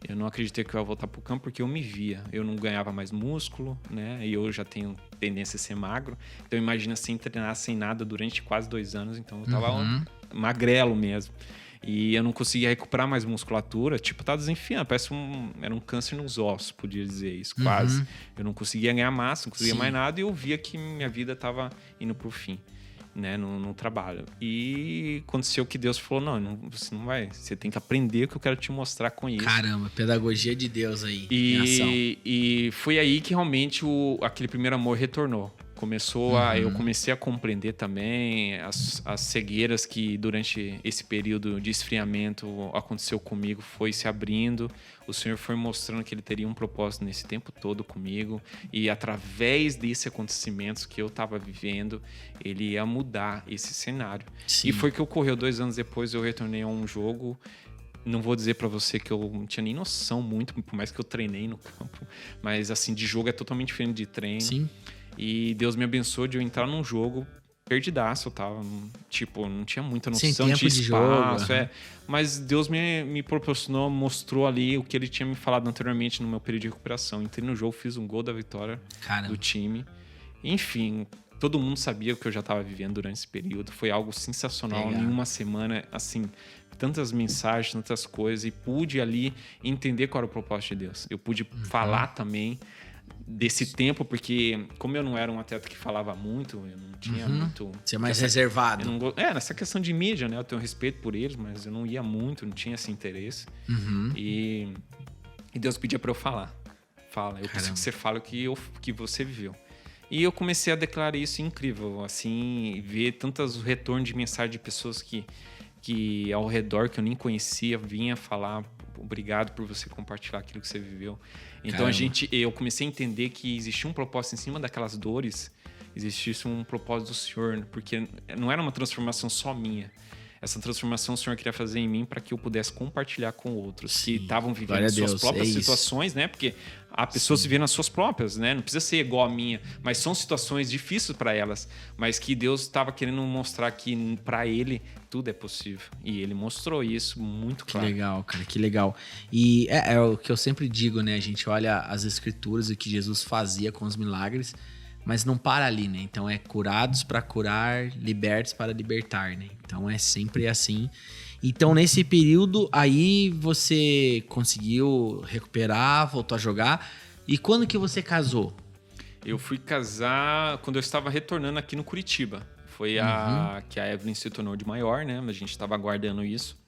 Eu não acreditei que eu ia voltar pro campo porque eu me via. Eu não ganhava mais músculo, né? E eu já tenho tendência a ser magro. Então imagina sem treinar, sem nada durante quase 2 anos. Então eu tava magrelo mesmo. E eu não conseguia recuperar mais musculatura. Tipo, tava desenfiando. Parece era um câncer nos ossos, podia dizer isso, quase. Eu não conseguia ganhar massa, não conseguia mais nada. E eu via que minha vida tava indo pro fim, né, no trabalho. E aconteceu que Deus falou, você não vai, você tem que aprender o que eu quero te mostrar com isso. Caramba, pedagogia de Deus aí, em ação. E foi aí que realmente aquele primeiro amor retornou. Eu comecei a compreender também as cegueiras que durante esse período de esfriamento aconteceu comigo, foi se abrindo. O Senhor foi mostrando que Ele teria um propósito nesse tempo todo comigo. E através desses acontecimentos que eu estava vivendo, Ele ia mudar esse cenário. Sim. E foi que ocorreu 2 anos depois, eu retornei a um jogo. Não vou dizer pra você que eu não tinha nem noção muito, por mais que eu treinei no campo. Mas assim, de jogo é totalmente diferente de treino. Sim. E Deus me abençoou de eu entrar num jogo perdidaço, eu tava, tipo, não tinha muita noção de espaço, mas Deus me proporcionou, mostrou ali o que Ele tinha me falado anteriormente no meu período de recuperação. Entrei no jogo, fiz um gol da vitória do time. Enfim, todo mundo sabia o que eu já estava vivendo durante esse período. Foi algo sensacional. Em uma semana, assim, tantas mensagens, tantas coisas, e pude ali entender qual era o propósito de Deus. Eu pude falar também desse tempo, porque como eu não era um atleta que falava muito, eu não tinha muito... Você é mais reservado. Nessa questão de mídia, né? Eu tenho respeito por eles, mas eu não ia muito, não tinha esse interesse. E Deus pedia para eu falar. Eu preciso que você fale o que você viveu. E eu comecei a declarar isso incrível, assim, ver tantos retornos de mensagem de pessoas que ao redor, que eu nem conhecia, vinha falar, obrigado por você compartilhar aquilo que você viveu. Então eu comecei a entender que existia um propósito em cima daquelas dores, existisse um propósito do Senhor, porque não era uma transformação só minha. essa transformação o Senhor queria fazer em mim para que eu pudesse compartilhar com outros Sim. que estavam vivendo Glória a suas Deus, próprias é isso. situações, né? Porque há pessoas vivendo as suas próprias, né? Não precisa ser igual a minha, mas são situações difíceis para elas, mas que Deus estava querendo mostrar que para ele tudo é possível. E ele mostrou isso muito claro. Que legal, cara, que legal. E é o que eu sempre digo, né? A gente olha as escrituras e o que Jesus fazia com os milagres, mas não para ali, né? Então é curados para curar, libertos para libertar, né? Então é sempre assim. Então nesse período aí você conseguiu recuperar, voltou a jogar. E quando que você casou? Eu fui casar quando eu estava retornando aqui no Curitiba. Foi que a Evelyn se tornou de maior, né? A gente estava aguardando isso.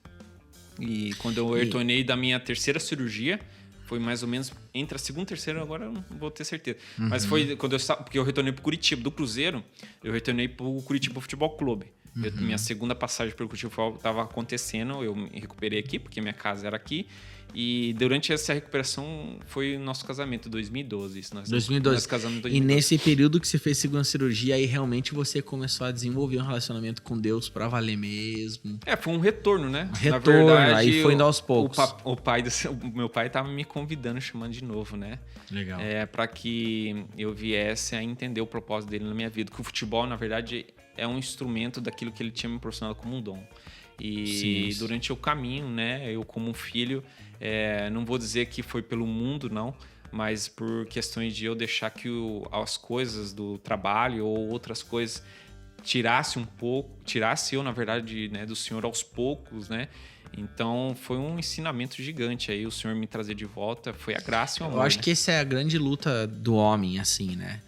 E quando eu retornei da minha terceira cirurgia, foi mais ou menos entre a segunda e a terceira, agora eu não vou ter certeza. Mas foi quando eu estava, porque eu retornei pro Curitiba, do Cruzeiro, eu retornei pro Curitiba Futebol Clube. Minha segunda passagem pelo Curitiba estava acontecendo, eu me recuperei aqui, porque minha casa era aqui. E durante essa recuperação foi o nosso casamento, 2012. Isso, nós 2012. Nós casamos em 2012. E nesse período que você fez segunda cirurgia, aí realmente você começou a desenvolver um relacionamento com Deus pra valer mesmo. Foi um retorno, né? Retorno, Na verdade, aí foi indo aos poucos. O meu pai tava me convidando, chamando de novo, né? Legal. Para que eu viesse a entender o propósito dele na minha vida. Que o futebol, na verdade, é um instrumento daquilo que ele tinha me proporcionado como um dom. E Sim. durante o caminho, né? Eu como um filho, não vou dizer que foi pelo mundo, não. Mas por questões de eu deixar que as coisas do trabalho ou outras coisas tirasse eu, na verdade, né, do Senhor aos poucos, né? Então, foi um ensinamento gigante aí, o Senhor me trazer de volta, foi a graça e o amor. Eu acho né? que essa é a grande luta do homem, assim, né?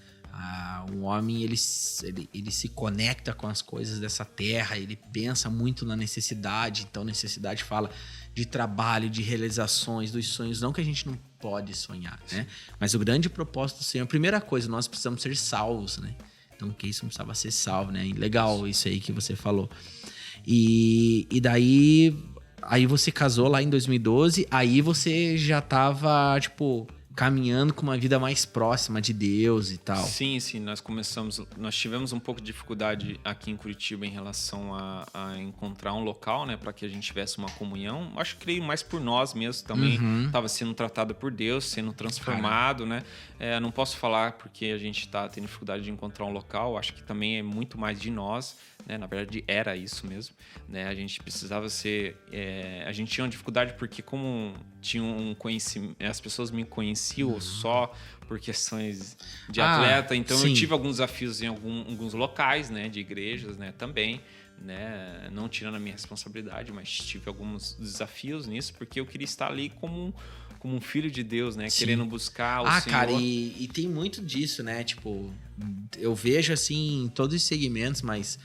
O homem, ele se conecta com as coisas dessa terra, ele pensa muito na necessidade, então necessidade fala de trabalho, de realizações, dos sonhos, não que a gente não pode sonhar, né? Mas o grande propósito do Senhor, a primeira coisa, nós precisamos ser salvos, né? Então, que isso não precisava ser salvo, né? Legal isso aí que você falou. E daí, aí você casou lá em 2012, aí você já tava, tipo, caminhando com uma vida mais próxima de Deus e tal. Sim, nós tivemos um pouco de dificuldade aqui em Curitiba em relação a encontrar um local, né, para que a gente tivesse uma comunhão. Acho que creio mais por nós mesmos também, estava sendo tratado por Deus, sendo transformado, né? Não posso falar porque a gente está tendo dificuldade de encontrar um local, acho que também é muito mais de nós, né? Na verdade era isso mesmo, né? A gente precisava ser, a gente tinha uma dificuldade porque como tinha um conhecimento, as pessoas me conheciam só por questões de atleta, então sim. eu tive alguns desafios em alguns locais, né, de igrejas, né, também, né, não tirando a minha responsabilidade, mas tive alguns desafios nisso, porque eu queria estar ali como um filho de Deus, né, querendo buscar o Senhor. Cara, e tem muito disso, né, tipo, eu vejo assim em todos os segmentos, mas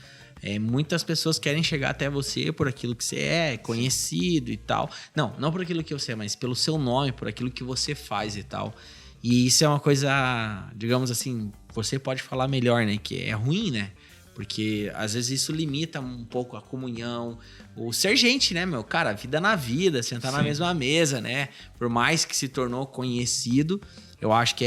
muitas pessoas querem chegar até você por aquilo que você é, conhecido e tal. Não por aquilo que você é, mas pelo seu nome, por aquilo que você faz e tal. E isso é uma coisa, digamos assim, você pode falar melhor, né? Que é ruim, né? Porque às vezes isso limita um pouco a comunhão, o ser gente, né, meu? Cara, vida na vida, sentar na mesma mesa, né? Por mais que se tornou conhecido, eu acho que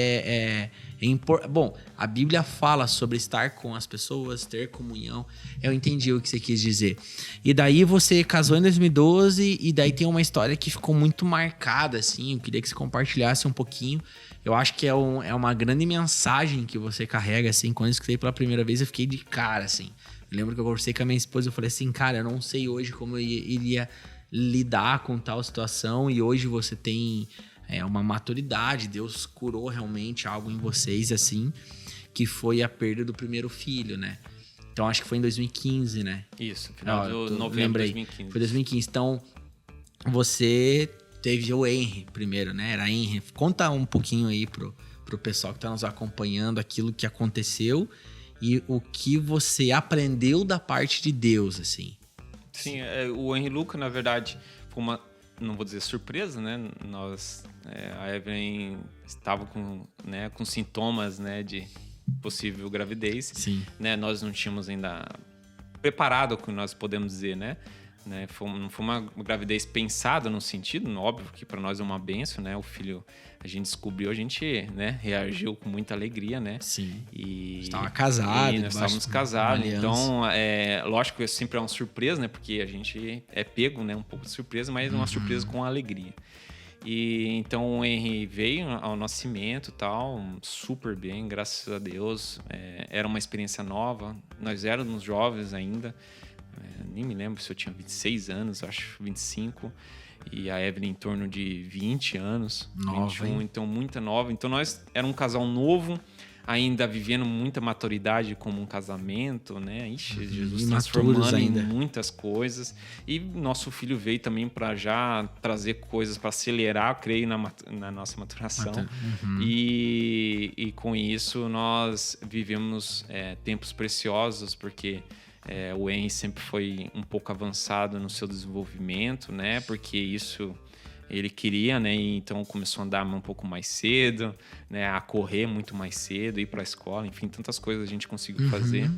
Bom, a Bíblia fala sobre estar com as pessoas, ter comunhão. Eu entendi o que você quis dizer. E daí você casou em 2012 e daí tem uma história que ficou muito marcada, assim. Eu queria que você compartilhasse um pouquinho. Eu acho que é uma grande mensagem que você carrega, assim. Quando eu escutei pela primeira vez, eu fiquei de cara, assim. Eu lembro que eu conversei com a minha esposa, eu falei assim, cara, eu não sei hoje como eu iria lidar com tal situação. E hoje você tem uma maturidade, Deus curou realmente algo em vocês, assim, que foi a perda do primeiro filho, né? Então, acho que foi em 2015, né? Isso, final de novembro de 2015. Foi 2015. Então, você teve o Henry primeiro, né? Era Henry. Conta um pouquinho aí pro pessoal que tá nos acompanhando aquilo que aconteceu e o que você aprendeu da parte de Deus, assim. Sim, o Henry Luca, na verdade, foi uma, não vou dizer surpresa, né? A Evelyn estava com sintomas, né, de possível gravidez. Sim. Né? Nós não tínhamos ainda preparado, o que nós podemos dizer, né? né? Não foi uma gravidez pensada no sentido, óbvio que para nós é uma bênção, né? O filho, a gente descobriu, a gente, né, reagiu com muita alegria, né? Sim. E Estava casado. nós estávamos casados. Então, lógico que sempre é uma surpresa, né? Porque a gente é pego, né? Um pouco de surpresa, mas uma surpresa com alegria. E então o Henry veio ao nascimento e tal, super bem, graças a Deus. Era uma experiência nova, nós éramos jovens ainda, nem me lembro se eu tinha 26 anos, acho 25, e a Evelyn em torno de 20 anos, nova, 21, hein? então muito nova. Então nós era um casal novo, ainda vivendo muita maturidade como um casamento, né? Ixi, Jesus transformando ainda em muitas coisas. E nosso filho veio também para já trazer coisas para acelerar, creio, na nossa maturação. E com isso nós vivemos tempos preciosos, porque o Henry sempre foi um pouco avançado no seu desenvolvimento, né? Porque isso ele queria, né? E então começou a andar um pouco mais cedo, né? A correr muito mais cedo, ir para a escola, enfim, tantas coisas a gente conseguiu fazer.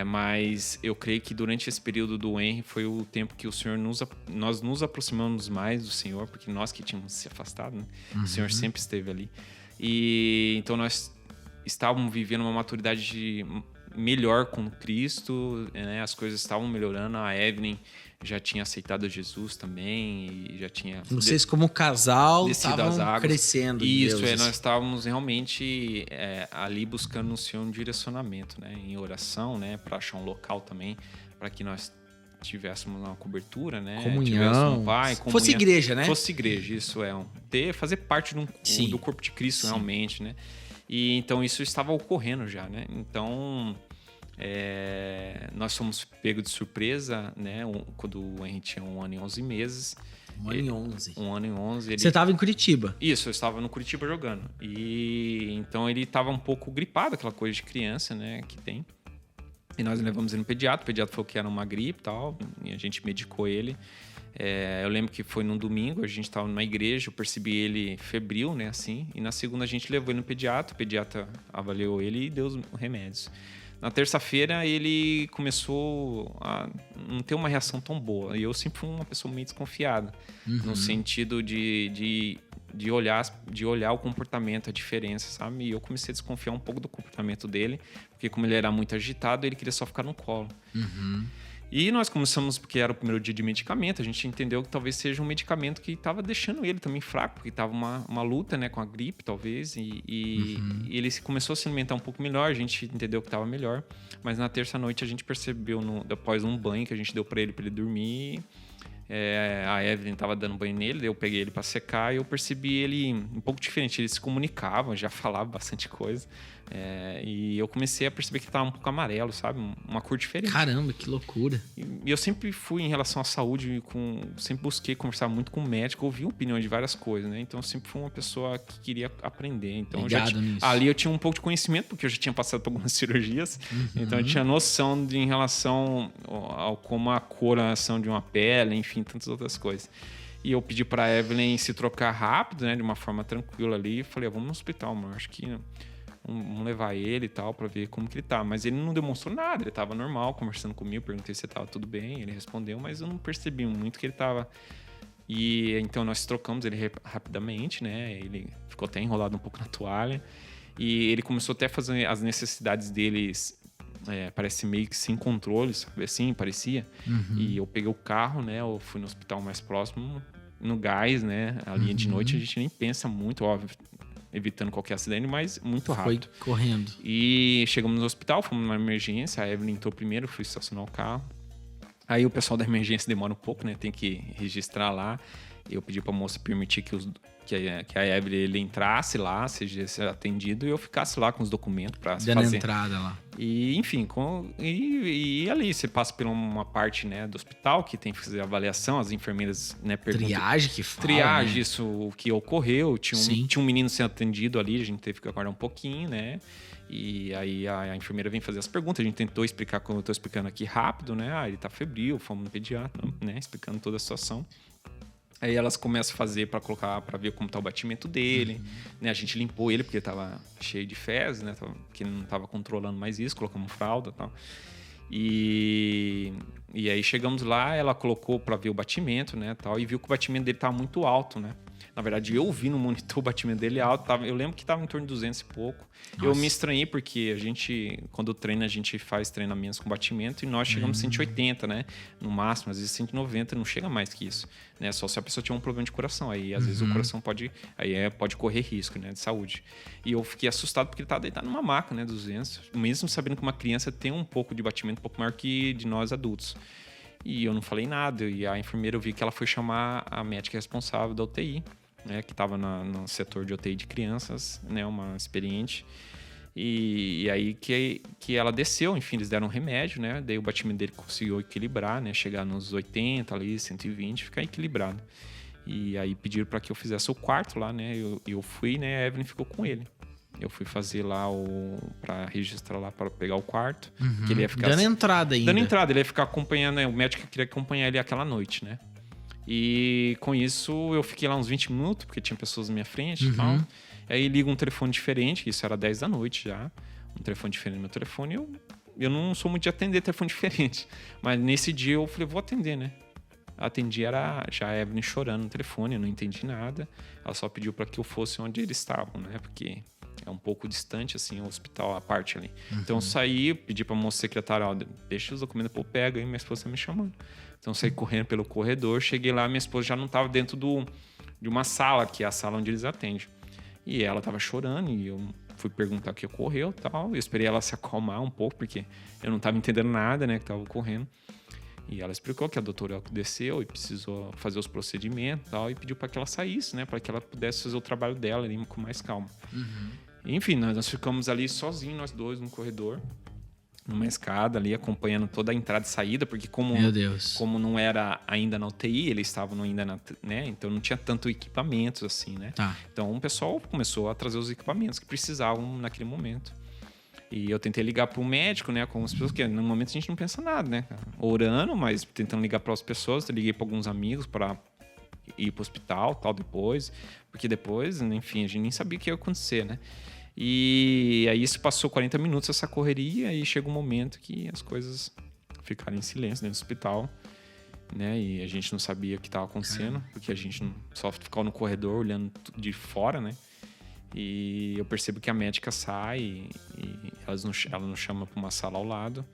Mas eu creio que durante esse período do Henry foi o tempo que o Senhor nós nos aproximamos mais do Senhor, porque nós que tínhamos se afastado, né? O Senhor sempre esteve ali. E então nós estávamos vivendo uma maturidade melhor com Cristo, né? As coisas estavam melhorando. A Evelyn já tinha aceitado Jesus também e já tinha... Vocês como casal estavam crescendo. Isso, nós estávamos realmente ali buscando no Senhor um direcionamento, né? Em oração, né? Para achar um local também, para que nós tivéssemos uma cobertura, né? Comunhão. Um pai, fosse igreja, né? Fosse igreja, isso fazer parte do corpo de Cristo. Sim. Realmente, né? E então isso estava ocorrendo já, né? Então nós fomos pegos de surpresa, né? Quando o Henry tinha 1 ano e 11 meses. 1 ano e 11. 1 ano e 11. Você estava em Curitiba? Isso, eu estava no Curitiba jogando. E então ele estava um pouco gripado, aquela coisa de criança, né? Que tem. E nós levamos ele no pediatra. O pediatra falou que era uma gripe e tal. E a gente medicou ele. Eu lembro que foi num domingo, a gente estava numa igreja, eu percebi ele febril, né, assim, e na segunda a gente levou ele no pediatra, o pediatra avaliou ele e deu os remédios. Na terça-feira ele começou a não ter uma reação tão boa, e eu sempre fui uma pessoa meio desconfiada, no sentido de olhar o comportamento, a diferença, sabe? E eu comecei a desconfiar um pouco do comportamento dele, porque como ele era muito agitado, ele queria só ficar no colo. E nós começamos, porque era o primeiro dia de medicamento, a gente entendeu que talvez seja um medicamento que estava deixando ele também fraco, porque estava uma luta, né, com a gripe, talvez, e ele começou a se alimentar um pouco melhor, a gente entendeu que estava melhor, mas na terça-noite a gente percebeu, após um banho que a gente deu para ele dormir, a Evelyn estava dando banho nele, eu peguei ele para secar e eu percebi ele um pouco diferente, ele se comunicava, já falava bastante coisa, e eu comecei a perceber que ele estava um pouco amarelo, sabe? Uma cor diferente. Caramba, que loucura. E eu sempre fui, em relação à saúde, sempre busquei conversar muito com o médico, ouvir opiniões de várias coisas, né? Então eu sempre fui uma pessoa que queria aprender. Então ali eu tinha um pouco de conhecimento, porque eu já tinha passado por algumas cirurgias, então eu tinha noção em relação ao como a coloração de uma pele, enfim, tantas outras coisas. E eu pedi para a Evelyn se trocar rápido, né, de uma forma tranquila ali, e falei, vamos no hospital, amor, acho que vamos levar ele e tal, para ver como que ele tá. Mas ele não demonstrou nada, ele tava normal, conversando comigo, perguntei se tava tudo bem, ele respondeu, mas eu não percebi muito que ele tava. E então nós trocamos ele rapidamente, né, ele ficou até enrolado um pouco na toalha, e ele começou até a fazer as necessidades deles, parece meio que sem controle, sabe assim, parecia. E eu peguei o carro, né, eu fui no hospital mais próximo, no gás, né, a linha de noite a gente nem pensa muito, óbvio, evitando qualquer acidente, mas muito rápido. Foi correndo. E chegamos no hospital, fomos numa emergência, a Evelyn entrou primeiro, fui estacionar o carro. Aí o pessoal da emergência demora um pouco, né? Tem que registrar lá. Eu pedi pra moça permitir que a Evelyn entrasse lá, seja atendido, e eu ficasse lá com os documentos pra se fazer. Dando entrada lá. E, enfim, e ali você passa por uma parte, né, do hospital que tem que fazer a avaliação, as enfermeiras, né, perguntam... Triagem que fala, Triagem, né? Isso, o que ocorreu. Tinha um menino sendo atendido ali, a gente teve que aguardar um pouquinho, né? E aí a enfermeira vem fazer as perguntas, a gente tentou explicar como eu tô explicando aqui rápido, né? Ele tá febril, fomos no pediatra, né, explicando toda a situação. Aí elas começam a fazer para colocar, para ver como tá o batimento dele, né? A gente limpou ele porque ele tava cheio de fezes, né? Que não tava controlando mais isso, colocamos fralda e tal. E aí chegamos lá, ela colocou para ver o batimento, né, tal, e viu que o batimento dele estava muito alto, né? Na verdade, eu vi no monitor o batimento dele alto, eu lembro que estava em torno de 200 e pouco. Nossa. Eu me estranhei porque a gente, quando treina, a gente faz treinamentos com batimento e nós chegamos a 180, né? No máximo, às vezes 190, não chega mais que isso, né? Só se a pessoa tiver um problema de coração, aí às vezes o coração pode correr risco, né, de saúde. E eu fiquei assustado porque ele estava deitado numa maca, né, 200, mesmo sabendo que uma criança tem um pouco de batimento um pouco maior que de nós adultos. E eu não falei nada, e a enfermeira, eu vi que ela foi chamar a médica responsável da UTI, né, que estava no setor de UTI de crianças, né, uma experiente. E aí que ela desceu, enfim, eles deram um remédio, né, daí o batimento dele conseguiu equilibrar, né, chegar nos 80 ali, 120, ficar equilibrado. E aí pediram para que eu fizesse o quarto lá, né, eu fui, né, a Evelyn ficou com ele. Eu fui fazer lá para registrar lá para pegar o quarto, que ele ia ficar dando entrada ainda. Dando entrada, ele ia ficar acompanhando, né, o médico queria acompanhar ele aquela noite, né. E com isso eu fiquei lá uns 20 minutos, porque tinha pessoas na minha frente e tal. Aí liga um telefone diferente, isso era 10 da noite já. Um telefone diferente no meu telefone. Eu não sou muito de atender telefone diferente. Mas nesse dia eu falei, vou atender, né? Atendi, era já a Evelyn chorando no telefone, eu não entendi nada. Ela só pediu para que eu fosse onde eles estavam, né? Porque é um pouco distante, assim, o hospital, a parte ali. Então eu saí, pedi pra moça secretária, ó, deixa os documentos que eu pego aí, minha esposa tá me chamando. Então eu saí correndo pelo corredor, cheguei lá, minha esposa já não tava dentro de uma sala, que é a sala onde eles atendem. E ela tava chorando e eu fui perguntar o que ocorreu e tal. Eu esperei ela se acalmar um pouco, porque eu não tava entendendo nada, né, que tava ocorrendo. E ela explicou que a doutora desceu e precisou fazer os procedimentos e tal, e pediu para que ela saísse, né, para que ela pudesse fazer o trabalho dela ali com mais calma. Enfim, nós ficamos ali sozinhos, nós dois, no corredor, numa escada ali, acompanhando toda a entrada e saída, porque como não era ainda na UTI, eles estavam ainda né, então não tinha tanto equipamentos assim, né? Tá. Então o pessoal começou a trazer os equipamentos que precisavam naquele momento. E eu tentei ligar para o médico, né, com as pessoas, porque no momento a gente não pensa nada, né, cara? Orando, mas tentando ligar para as pessoas, eu liguei para alguns amigos para ir para o hospital, tal, depois, porque depois, enfim, a gente nem sabia o que ia acontecer, né? E aí isso passou 40 minutos, essa correria, e chega um momento que as coisas ficaram em silêncio dentro do hospital, né? E a gente não sabia o que estava acontecendo, porque a gente só ficava no corredor olhando de fora, né? E eu percebo que a médica sai e ela nos chama para uma sala ao lado.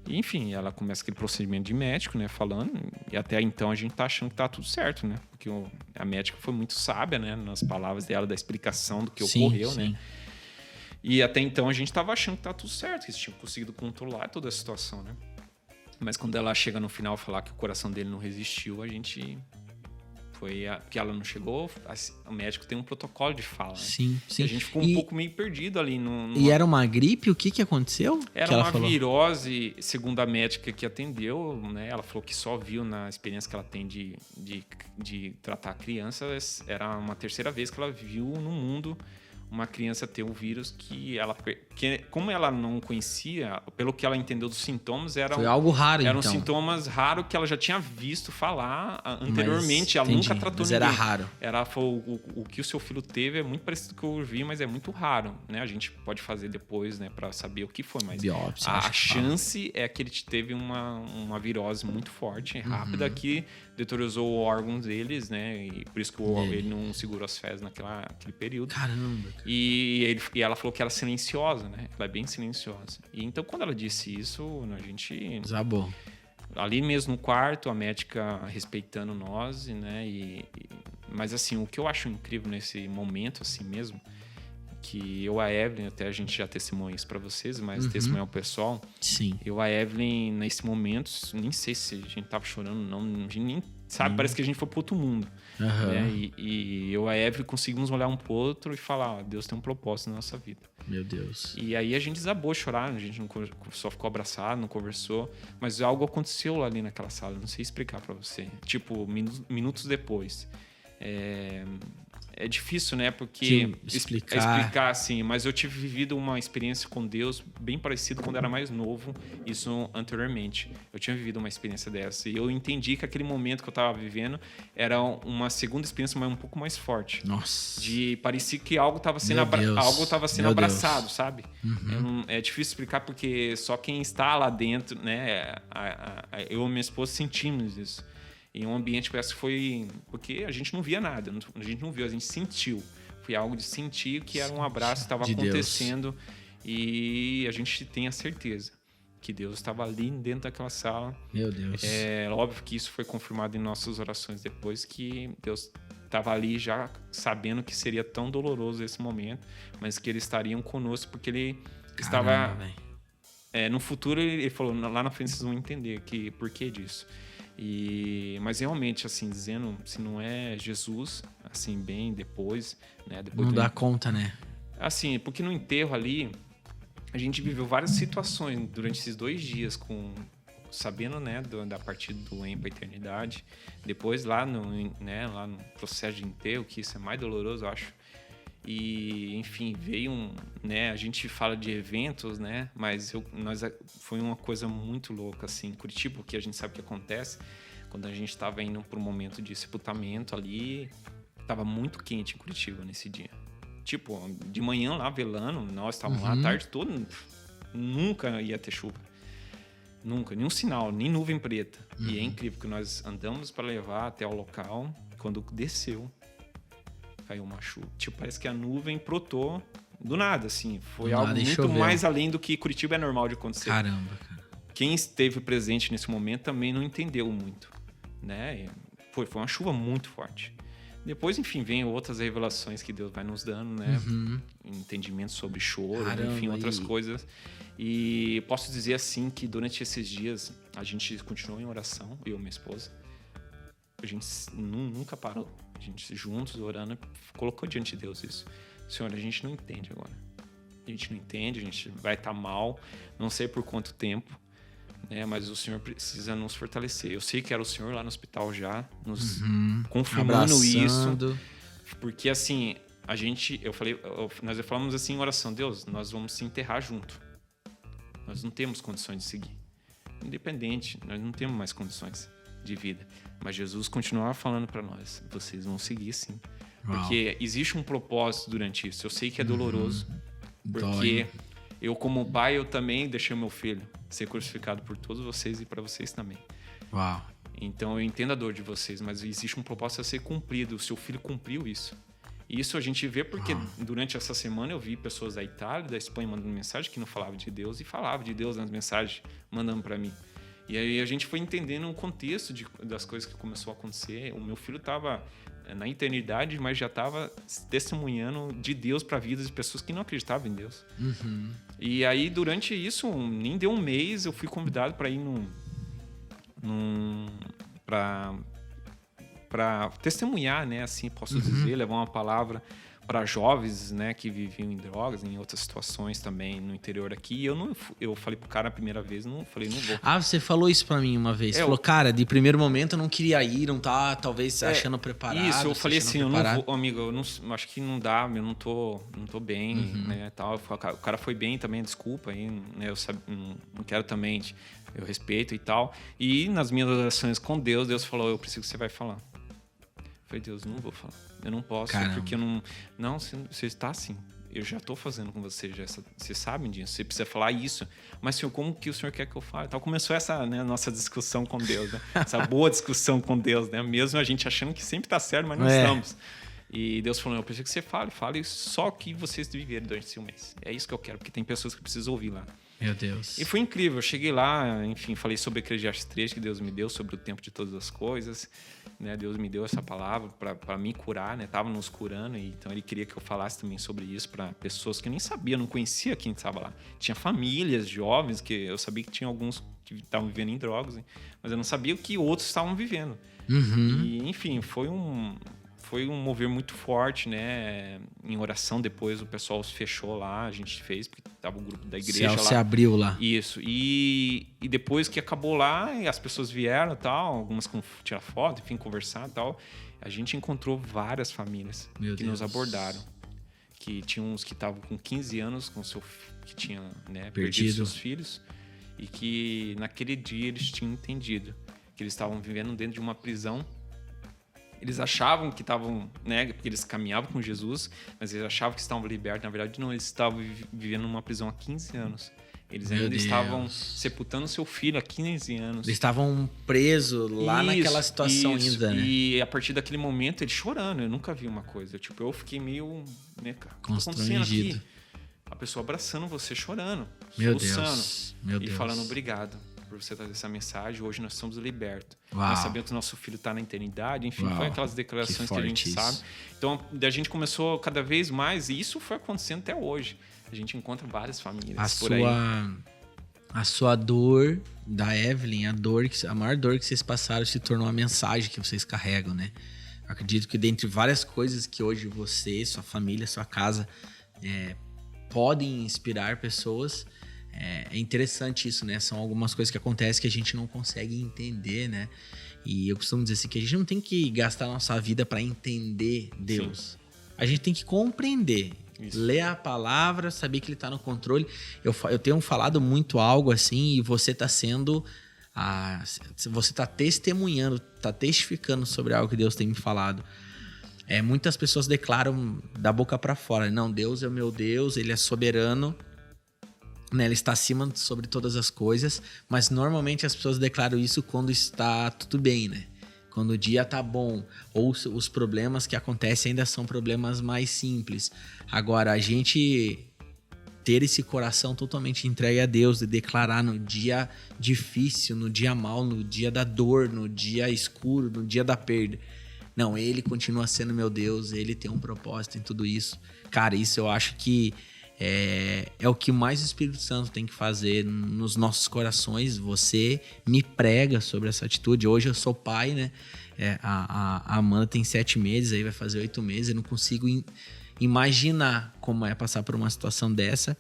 E, enfim, ela começa aquele procedimento de médico, né? Falando. E até então a gente tá achando que tá tudo certo, né? Porque a médica foi muito sábia, né? Nas palavras dela, da explicação do que ocorreu, né? E até então a gente tava achando que tá tudo certo, que eles tinham conseguido controlar toda a situação, né? Mas quando ela chega no final falar que o coração dele não resistiu, a gente... Porque ela não chegou, o médico tem um protocolo de fala. Né? Sim. E a gente ficou um pouco meio perdido ali. E era uma gripe? O que aconteceu? Era uma virose, segundo a médica que atendeu, né? Ela falou que só viu na experiência que ela tem de tratar crianças. Era uma terceira vez que ela viu no mundo uma criança ter um vírus que como ela não conhecia, pelo que ela entendeu dos sintomas, foi algo raro, eram sintomas raros que ela já tinha visto falar anteriormente. Ela nunca tratou ninguém. Era raro. O que o seu filho teve é muito parecido com o que eu vi, mas é muito raro, né? A gente pode fazer depois, né, para saber o que foi, mas biópsia, a chance é que ele teve uma virose muito forte, rápida, que deteriorizou órgãos deles, né? E por isso que ele não segurou as fezes naquele período. Caramba. E ela falou que era silenciosa, né? Ela é bem silenciosa. E então, quando ela disse isso, a gente... Desabou. Ali mesmo no quarto, a médica respeitando nós, né? Mas, assim, o que eu acho incrível nesse momento, assim mesmo, que eu, a Evelyn, até a gente já testemunha isso pra vocês, mas testemunhar o pessoal. Sim. Eu, a Evelyn, nesse momento, nem sei se a gente tava chorando, não. A gente nem sabe, parece que a gente foi pro outro mundo. Né? E eu, a Evelyn, conseguimos olhar um pro outro e falar, ó, Deus tem um propósito na nossa vida. Meu Deus. E aí a gente desabou a chorar, a gente não só ficou abraçado, não conversou, mas algo aconteceu ali naquela sala, não sei explicar pra você. Tipo, minutos depois. é difícil, né? Porque Sim, explicar, assim, mas eu tive vivido uma experiência com Deus bem parecida quando era mais novo, isso anteriormente. Eu tinha vivido uma experiência dessa e eu entendi que aquele momento que eu estava vivendo era uma segunda experiência, mas um pouco mais forte. Nossa. Parecia que algo estava sendo, abraçado, sabe? É difícil explicar porque só quem está lá dentro, né? Eu e minha esposa sentimos isso. E um ambiente parece que foi... Porque a gente não via nada, a gente não viu, a gente sentiu. Foi algo de sentir que era um abraço que estava acontecendo. Deus. E a gente tem a certeza que Deus estava ali dentro daquela sala. Meu Deus. É óbvio que isso foi confirmado em nossas orações depois, que Deus estava ali já sabendo que seria tão doloroso esse momento, mas que eles estariam conosco porque ele estava... no futuro, ele falou, lá na frente vocês vão entender por que disso. Mas realmente, assim, dizendo, se não é Jesus, assim, bem depois, né? Depois não dá conta, né? Assim, porque no enterro ali, a gente viveu várias situações durante esses 2 dias, sabendo, né, da partida do Em para a eternidade. Depois, lá no processo de enterro, que isso é mais doloroso, eu acho. E, enfim, veio né, a gente fala de eventos, né, mas foi uma coisa muito louca, assim, em Curitiba, porque a gente sabe o que acontece quando a gente estava indo para um momento de sepultamento ali, estava muito quente em Curitiba nesse dia. Tipo, de manhã lá, velando, nós estávamos lá a tarde toda, nunca ia ter chuva. Nunca, nenhum sinal, nem nuvem preta. E é incrível que nós andamos para levar até o local, quando desceu, caiu uma chuva. Tipo, parece que a nuvem brotou do nada, assim. Foi algo muito mais além do que Curitiba é normal de acontecer. Caramba, cara. Quem esteve presente nesse momento também não entendeu muito, né? Foi uma chuva muito forte. Depois, enfim, vem outras revelações que Deus vai nos dando, né? Entendimento sobre choro, enfim, outras coisas. E posso dizer, assim, que durante esses dias a gente continuou em oração, eu e minha esposa. A gente nunca parou. A gente juntos, orando, colocou diante de Deus isso. Senhor, a gente não entende agora. A gente não entende, a gente vai estar mal, não sei por quanto tempo, né? Mas o Senhor precisa nos fortalecer. Eu sei que era o Senhor lá no hospital já, nos confirmando isso. Porque assim, nós falamos assim em oração, Deus, nós vamos se enterrar junto. Nós não temos condições de seguir. Independente, nós não temos mais condições de vida. Mas Jesus continuava falando para nós, vocês vão seguir sim. Porque existe um propósito durante isso. Eu sei que é doloroso, porque eu como pai, eu também deixei meu filho ser crucificado por todos vocês e para vocês também. Uau. Então eu entendo a dor de vocês, mas existe um propósito a ser cumprido. O seu filho cumpriu isso. E isso a gente vê porque durante essa semana eu vi pessoas da Itália, da Espanha mandando mensagem que não falavam de Deus e falavam de Deus nas mensagens, mandando para mim. E aí a gente foi entendendo o contexto das coisas que começou a acontecer. O meu filho estava na eternidade, mas já estava testemunhando de Deus para vidas de pessoas que não acreditavam em Deus. E aí, durante isso, nem deu um mês, eu fui convidado para ir para testemunhar, né? Assim, posso dizer, levar uma palavra para jovens, né, que viviam em drogas, em outras situações também no interior aqui. E eu falei pro cara a primeira vez, não vou. Ah, você falou isso para mim uma vez. Você falou, cara, de primeiro momento eu não queria ir, não tá talvez achando preparado. Isso, eu falei assim, eu não vou, amigo, eu acho que não dá, eu não tô bem, né, tal. O cara foi bem também, desculpa aí, né, eu não quero também, eu respeito e tal. E nas minhas orações com Deus falou, eu preciso que você vai falar. Eu falei, Deus, não vou falar. Eu não posso, porque eu não... Não, você está assim. Eu já estou fazendo com você. Você sabe disso. Você precisa falar isso. Mas, Senhor, como que o Senhor quer que eu fale? Então, começou essa, né, nossa discussão com Deus. Né? Essa boa discussão com Deus. Né? Mesmo a gente achando que sempre está certo, mas não estamos. E Deus falou, eu preciso que você fale só que vocês viveram durante esse mês. É isso que eu quero, porque tem pessoas que precisam ouvir lá. Meu Deus. E foi incrível. Eu cheguei lá, enfim, falei sobre Eclesiastes 3, que Deus me deu, sobre o tempo de todas as coisas. Né? Deus me deu essa palavra para me curar, né? Tava nos curando, e então Ele queria que eu falasse também sobre isso para pessoas que eu nem sabia, não conhecia quem estava lá. Tinha famílias, jovens, que eu sabia que tinha alguns que estavam vivendo em drogas, mas eu não sabia o que outros estavam vivendo. E, enfim, foi um mover muito forte, né? Em oração, depois o pessoal se fechou lá, a gente fez, porque tava o grupo da igreja lá. Se abriu lá. Isso. E depois que acabou lá, as pessoas vieram e tal, algumas tirar foto, enfim, conversar e tal. A gente encontrou várias famílias que nos abordaram. Que tinha uns que estavam com 15 anos, que tinham, né, perdido seus filhos, e que naquele dia eles tinham entendido que eles estavam vivendo dentro de uma prisão. Eles achavam que estavam, né, porque eles caminhavam com Jesus, mas eles achavam que estavam libertos. Na verdade, não, eles estavam vivendo numa prisão há 15 anos. Eles ainda estavam sepultando seu filho há 15 anos. Eles estavam presos lá naquela situação ainda, né? E a partir daquele momento, ele chorando. Eu nunca vi uma coisa. Tipo, eu fiquei meio, né, cara, o que tá acontecendo aqui? A pessoa abraçando você, chorando, soluçando. E falando obrigado por você trazer essa mensagem. Hoje nós somos libertos. Nós sabemos que o nosso filho está na eternidade. Enfim, foi aquelas declarações que a gente sabe. Então, a gente começou cada vez mais, e isso foi acontecendo até hoje. A gente encontra várias famílias por aí. A sua dor da Evelyn, a maior dor que vocês passaram se tornou a mensagem que vocês carregam, né? Eu acredito que dentre várias coisas que hoje você, sua família, sua casa podem inspirar pessoas, é interessante isso, né? São algumas coisas que acontecem que a gente não consegue entender, né? E eu costumo dizer assim, que a gente não tem que gastar a nossa vida para entender Deus. Sim. A gente tem que compreender. Isso. Ler a palavra, saber que ele está no controle. Eu tenho falado muito algo assim, e você está sendo... você está testemunhando, está testificando sobre algo que Deus tem me falado. Muitas pessoas declaram da boca para fora: não, Deus é o meu Deus, ele é soberano, né? Ele está acima sobre todas as coisas. Mas normalmente as pessoas declaram isso quando está tudo bem, né? Quando o dia tá bom, ou os problemas que acontecem ainda são problemas mais simples. Agora, a gente ter esse coração totalmente entregue a Deus e declarar no dia difícil, no dia mau, no dia da dor, no dia escuro, no dia da perda: não, ele continua sendo meu Deus, ele tem um propósito em tudo isso. Cara, isso eu acho que é o que mais o Espírito Santo tem que fazer nos nossos corações. Você me prega sobre essa atitude. Hoje eu sou pai, né? A Amanda tem 7 meses, aí vai fazer 8 meses. Eu não consigo imaginar como é passar por uma situação dessa,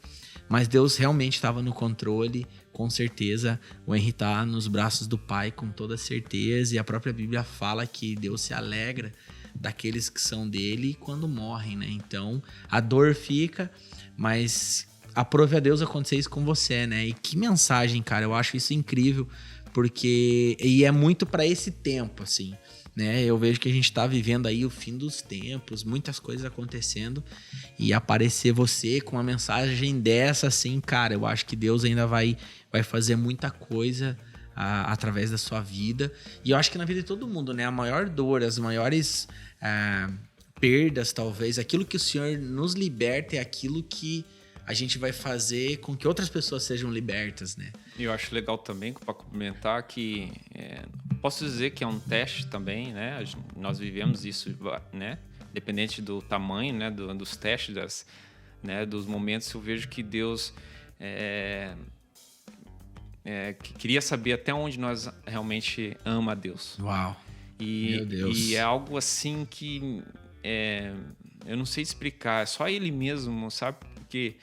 mas Deus realmente estava no controle, com certeza. O Henry tá nos braços do Pai com toda certeza, e a própria Bíblia fala que Deus se alegra daqueles que são dele quando morrem, né? Então a dor fica, mas aprove a Deus acontecer isso com você, né? E que mensagem, cara, eu acho isso incrível, porque é muito para esse tempo, assim, né? Eu vejo que a gente tá vivendo aí o fim dos tempos, muitas coisas acontecendo, e aparecer você com uma mensagem dessa, assim, cara, eu acho que Deus ainda vai fazer muita coisa através da sua vida. E eu acho que na vida de todo mundo, né? A maior dor, as maiores perdas, talvez, aquilo que o Senhor nos liberta é aquilo que a gente vai fazer com que outras pessoas sejam libertas, né? E eu acho legal também, para complementar, que posso dizer que é um teste também, né? Nós vivemos isso, né? Independente do tamanho, né? Dos testes, dos momentos, eu vejo que Deus que queria saber até onde nós realmente ama a Deus. Uau! Meu Deus. E é algo assim que eu não sei explicar, é só Ele mesmo, sabe? Porque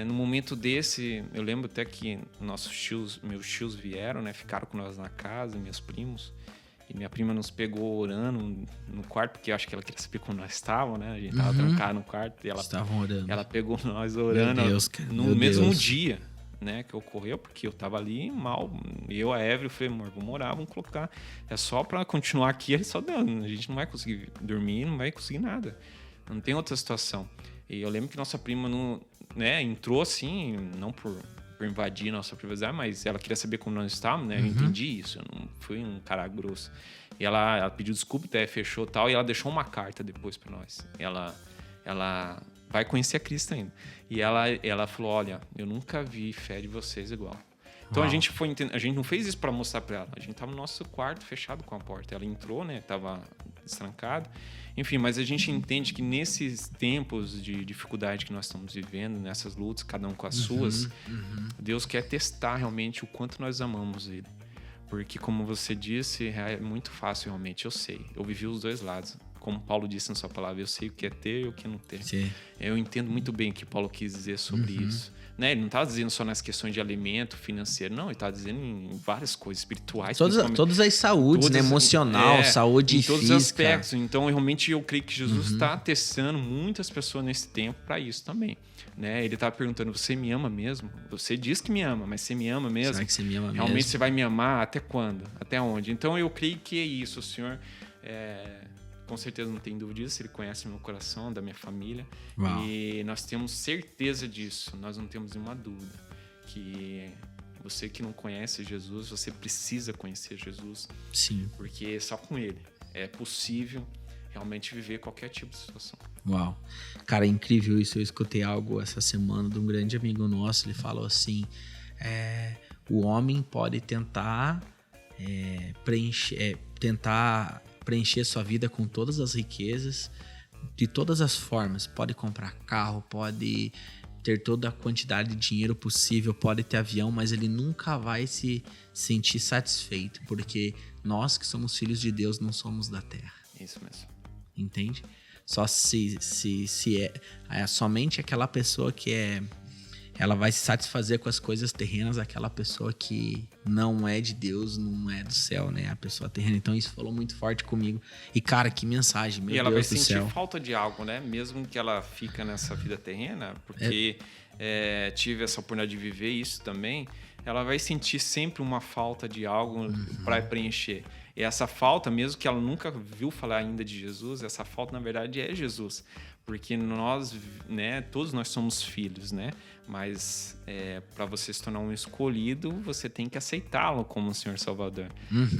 no momento desse, eu lembro até que meus tios vieram, né? Ficaram com nós na casa, meus primos. E minha prima nos pegou orando no quarto, porque eu acho que ela queria saber como nós estávamos, né? A gente tava trancado no quarto. E estavam orando. Ela pegou nós orando. Meu Deus, cara. No mesmo dia, né, que ocorreu, porque eu tava ali mal. Eu, a Evelyn, eu falei: amor, vamos orar, vamos colocar. É só pra continuar aqui, é só dando. A gente não vai conseguir dormir, não vai conseguir nada. Não tem outra situação. E eu lembro que nossa prima entrou assim, não por invadir nossa privacidade, mas ela queria saber como nós estávamos, né? Eu entendi isso, eu não fui um cara grosso. E ela pediu desculpa, até fechou e tal, e ela deixou uma carta depois para nós. Ela vai conhecer a Cristo ainda. E ela falou: olha, eu nunca vi fé de vocês igual. Então a gente não fez isso para mostrar para ela. A gente tava no nosso quarto fechado com a porta. Ela entrou, né? Tava destrancado. Enfim, mas a gente entende que nesses tempos de dificuldade que nós estamos vivendo, nessas lutas, cada um com as suas, Deus quer testar realmente o quanto nós amamos Ele. Porque, como você disse, é muito fácil realmente, eu sei. Eu vivi os dois lados. como Paulo disse na sua palavra, eu sei o que é ter e o que não ter. Sim. Eu entendo muito bem o que Paulo quis dizer sobre isso. Né? Ele não estava dizendo só nas questões de alimento, financeiro, não. Ele estava dizendo em várias coisas espirituais. Todas as saúdes, né? Emocional, saúde em física. todos os aspectos. Então, realmente, eu creio que Jesus está testando muitas pessoas nesse tempo para isso também. Né? Ele estava perguntando, você me ama mesmo? Você diz que me ama, mas você me ama mesmo? Será que você me ama realmente mesmo? Você vai me amar até quando? Até onde? Então, eu creio que é isso. O Senhor... com certeza não tem dúvida disso, ele conhece o meu coração, da minha família. Uau. E nós temos certeza disso, nós não temos nenhuma dúvida. Que você que não conhece Jesus, você precisa conhecer Jesus. Sim. Porque só com ele é possível realmente viver qualquer tipo de situação. Uau. Cara, é incrível isso. Eu escutei algo essa semana de um grande amigo nosso, ele falou assim, o homem pode tentar preencher sua vida com todas as riquezas, de todas as formas. Pode comprar carro, pode ter toda a quantidade de dinheiro possível, pode ter avião, mas ele nunca vai se sentir satisfeito, porque nós que somos filhos de Deus não somos da terra. Isso mesmo. Entende? Só se somente aquela pessoa que ela vai se satisfazer com as coisas terrenas, aquela pessoa que não é de Deus, não é do céu, né? A pessoa terrena. Então isso falou muito forte comigo. E cara, que mensagem, meu Deus do céu. E ela vai sentir falta de algo, né? Mesmo que ela fica nessa vida terrena, porque tive essa oportunidade de viver isso também, ela vai sentir sempre uma falta de algo para preencher. E essa falta, mesmo que ela nunca viu falar ainda de Jesus, essa falta, na verdade, é Jesus. Porque nós, né, todos nós somos filhos, né? Mas para você se tornar um escolhido, você tem que aceitá-lo como o Senhor Salvador.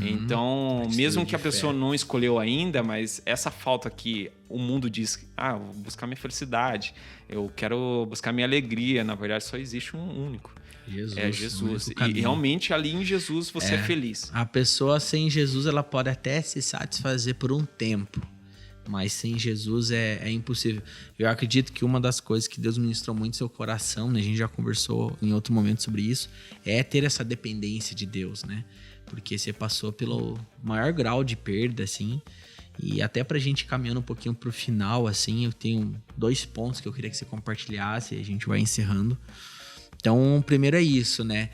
Então, mesmo que a pessoa não escolheu ainda, mas essa falta que o mundo diz, eu vou buscar minha felicidade, eu quero buscar minha alegria, na verdade só existe um único. Jesus, é Jesus. E realmente ali em Jesus você é feliz. A pessoa sem Jesus, ela pode até se satisfazer por um tempo, mas sem Jesus é impossível. Eu acredito que uma das coisas que Deus ministrou muito no seu coração, né? A gente já conversou em outro momento sobre isso, é ter essa dependência de Deus, né? Porque você passou pelo maior grau de perda, assim. E até pra gente caminhando um pouquinho pro final, assim, eu tenho 2 pontos que eu queria que você compartilhasse e a gente vai encerrando. Então, o primeiro é isso, né?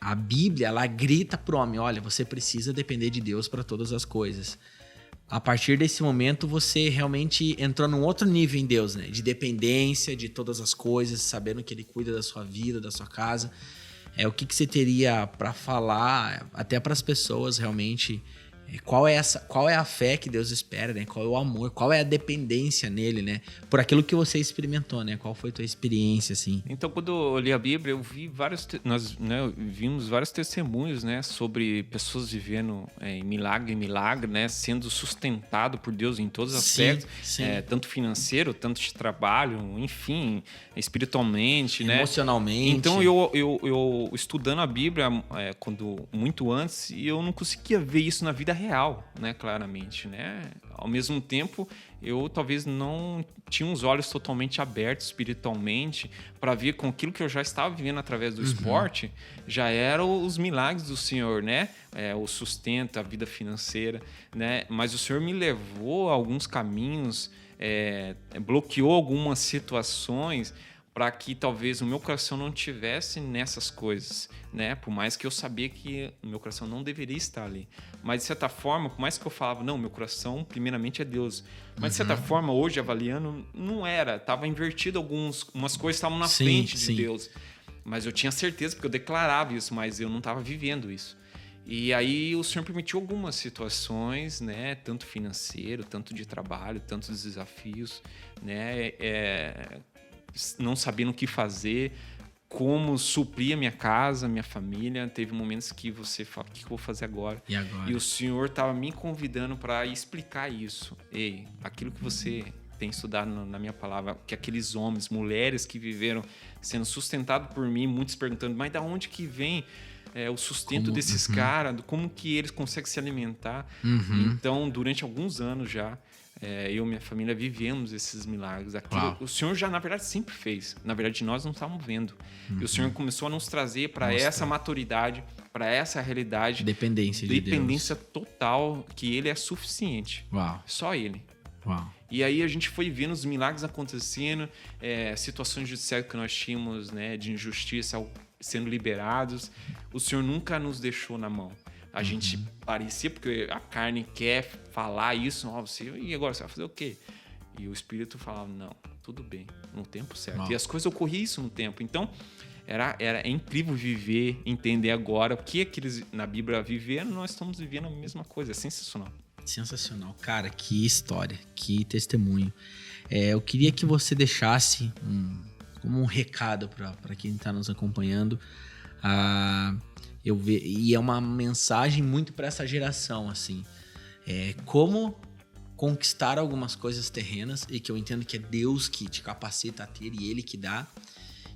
A Bíblia, ela grita pro homem, olha, você precisa depender de Deus para todas as coisas. A partir desse momento, você realmente entrou num outro nível em Deus, né? De dependência de todas as coisas, sabendo que Ele cuida da sua vida, da sua casa. O que você teria para falar, até para as pessoas realmente, qual é a fé que Deus espera, né? Qual é o amor, qual é a dependência nele, né? Por aquilo que você experimentou, né? Qual foi a tua experiência, assim? Então, quando eu li a Bíblia, eu vi nós vimos vários testemunhos, né? Sobre pessoas vivendo em milagre, né? Sendo sustentado por Deus em todos os aspectos. Sim. Tanto financeiro, tanto de trabalho, enfim, espiritualmente, né? Emocionalmente. Então, eu estudando a Bíblia, muito antes, e eu não conseguia ver isso na vida real, né, claramente, né? Ao mesmo tempo, eu talvez não tinha os olhos totalmente abertos espiritualmente para ver com aquilo que eu já estava vivendo através do esporte, já eram os milagres do Senhor, né? O sustento, a vida financeira, né? Mas o Senhor me levou a alguns caminhos, bloqueou algumas situações para que talvez o meu coração não tivesse nessas coisas, né? Por mais que eu sabia que o meu coração não deveria estar ali. Mas, de certa forma, por mais que eu falava, não, meu coração primeiramente é Deus. Mas, de certa forma, hoje, avaliando, não era. Estava invertido umas coisas estavam na frente de Deus. Mas eu tinha certeza, porque eu declarava isso, mas eu não estava vivendo isso. E aí o Senhor permitiu algumas situações, né? Tanto financeiro, tanto de trabalho, tantos desafios, né? Não sabendo o que fazer, como suprir a minha casa, minha família. Teve momentos que você fala, o que eu vou fazer agora? E agora? E o Senhor estava me convidando para explicar isso. Ei, aquilo que você tem estudado na minha palavra, que aqueles homens, mulheres que viveram sendo sustentados por mim, muitos perguntando, mas da onde que vem o sustento desses caras? Como que eles conseguem se alimentar? Então, durante alguns anos já, eu e minha família vivemos esses milagres. Aquilo, o Senhor já, na verdade, sempre fez. Na verdade, nós não estávamos vendo. E o Senhor começou a nos trazer para essa maturidade, para essa realidade. Dependência de Deus. Dependência total, que Ele é suficiente. Uau. Só Ele. Uau. E aí a gente foi vendo os milagres acontecendo, situações judiciais que nós tínhamos, né, de injustiça sendo liberados. O Senhor nunca nos deixou na mão. A gente parecia, porque a carne quer falar isso, e agora você vai fazer o quê? E o Espírito falava, não, tudo bem, no tempo certo. Uau. E as coisas ocorriam isso no tempo. Então, é incrível viver, entender agora o que aqueles na Bíblia viveram, nós estamos vivendo a mesma coisa, é sensacional. Sensacional. Cara, que história, que testemunho. Eu queria que você deixasse como um recado para quem está nos acompanhando, e é uma mensagem muito para essa geração, assim. Como conquistar algumas coisas terrenas, e que eu entendo que é Deus que te capacita a ter e Ele que dá,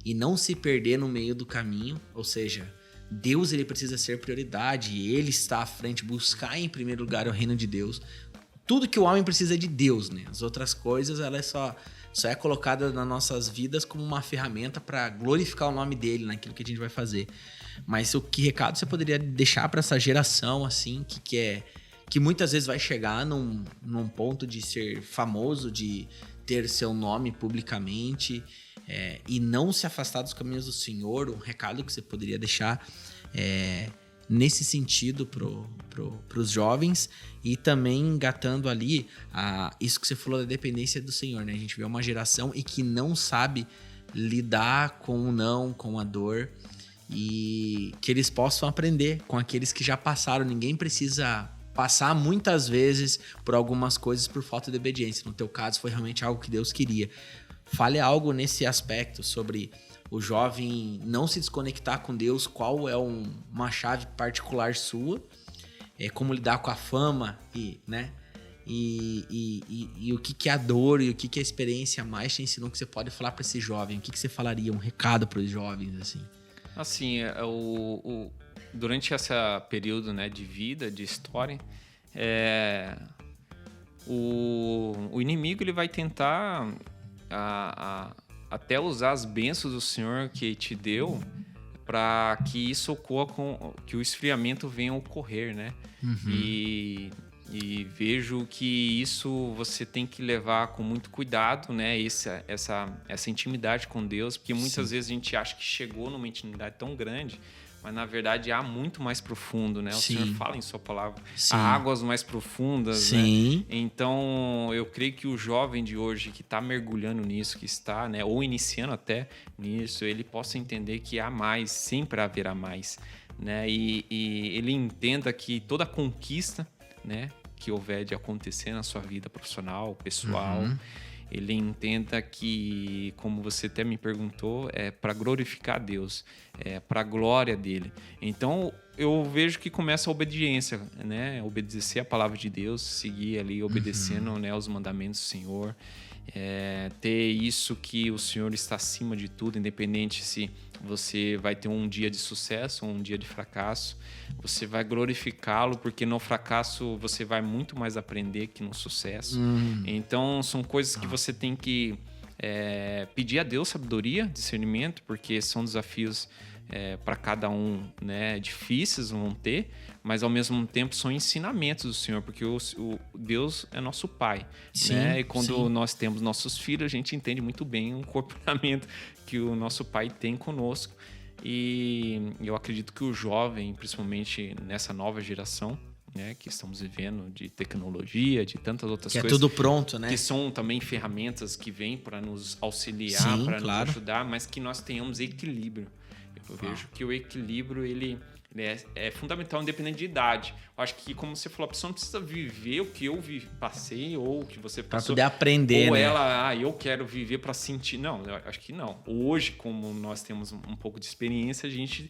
e não se perder no meio do caminho, ou seja, Deus ele precisa ser prioridade, Ele está à frente, buscar em primeiro lugar o reino de Deus. Tudo que o homem precisa é de Deus, né? As outras coisas, ela só é colocada nas nossas vidas como uma ferramenta para glorificar o nome dele naquilo que a gente vai fazer. Mas que recado você poderia deixar para essa geração, assim, que muitas vezes vai chegar num ponto de ser famoso, de ter seu nome publicamente, e não se afastar dos caminhos do Senhor? Um recado que você poderia deixar nesse sentido pros jovens, e também engatando ali isso que você falou da dependência do Senhor, né? A gente vê uma geração e que não sabe lidar com o não, com a dor, e que eles possam aprender com aqueles que já passaram. Ninguém precisa passar muitas vezes por algumas coisas por falta de obediência. No teu caso, foi realmente algo que Deus queria. Fale algo nesse aspecto sobre o jovem não se desconectar com Deus, qual é uma chave particular sua, como lidar com a fama, né? E o que é a dor e o que é a experiência mais te ensinou, que você pode falar para esse jovem. O que você falaria, um recado para os jovens, assim? Assim, durante esse período, né, de vida, de história, o inimigo ele vai tentar até usar as bênçãos do Senhor que te deu para que isso ocorra, que o esfriamento venha a ocorrer, né? E vejo que isso você tem que levar com muito cuidado, né? Essa intimidade com Deus, porque muitas vezes a gente acha que chegou numa intimidade tão grande, mas na verdade há muito mais profundo, né? O Senhor fala em sua palavra, há águas mais profundas, né? Então eu creio que o jovem de hoje que está mergulhando nisso, que está, né, ou iniciando até nisso, ele possa entender que há mais, sempre haverá mais, né? E ele entenda que toda conquista, né, que houver de acontecer na sua vida profissional, pessoal, ele entenda que, como você até me perguntou, é para glorificar a Deus, é para a glória dele. Então, eu vejo que começa a obediência, né? Obedecer a palavra de Deus, seguir ali obedecendo, né, os mandamentos do Senhor, ter isso que o Senhor está acima de tudo, independente se você vai ter um dia de sucesso ou um dia de fracasso, você vai glorificá-lo, porque no fracasso você vai muito mais aprender que no sucesso. Então, são coisas que você tem que pedir a Deus sabedoria, discernimento, porque são desafios para cada um, né, difíceis vão ter, mas ao mesmo tempo são ensinamentos do Senhor, porque o Deus é nosso Pai, né? E quando nós temos nossos filhos, a gente entende muito bem o comportamento que o nosso Pai tem conosco. E eu acredito que o jovem, principalmente nessa nova geração, né, que estamos vivendo, de tecnologia, de tantas outras coisas. Que é tudo pronto, né? Que são também ferramentas que vêm para nos auxiliar, para nos ajudar, mas que nós tenhamos equilíbrio. Eu vejo que o equilíbrio ele é fundamental, independente de idade. Eu acho que, como você falou, a pessoa não precisa viver o que eu passei ou o que você passou. Para poder aprender, ou né? Ela, eu quero viver para sentir. Não, eu acho que não. Hoje, como nós temos um pouco de experiência, a gente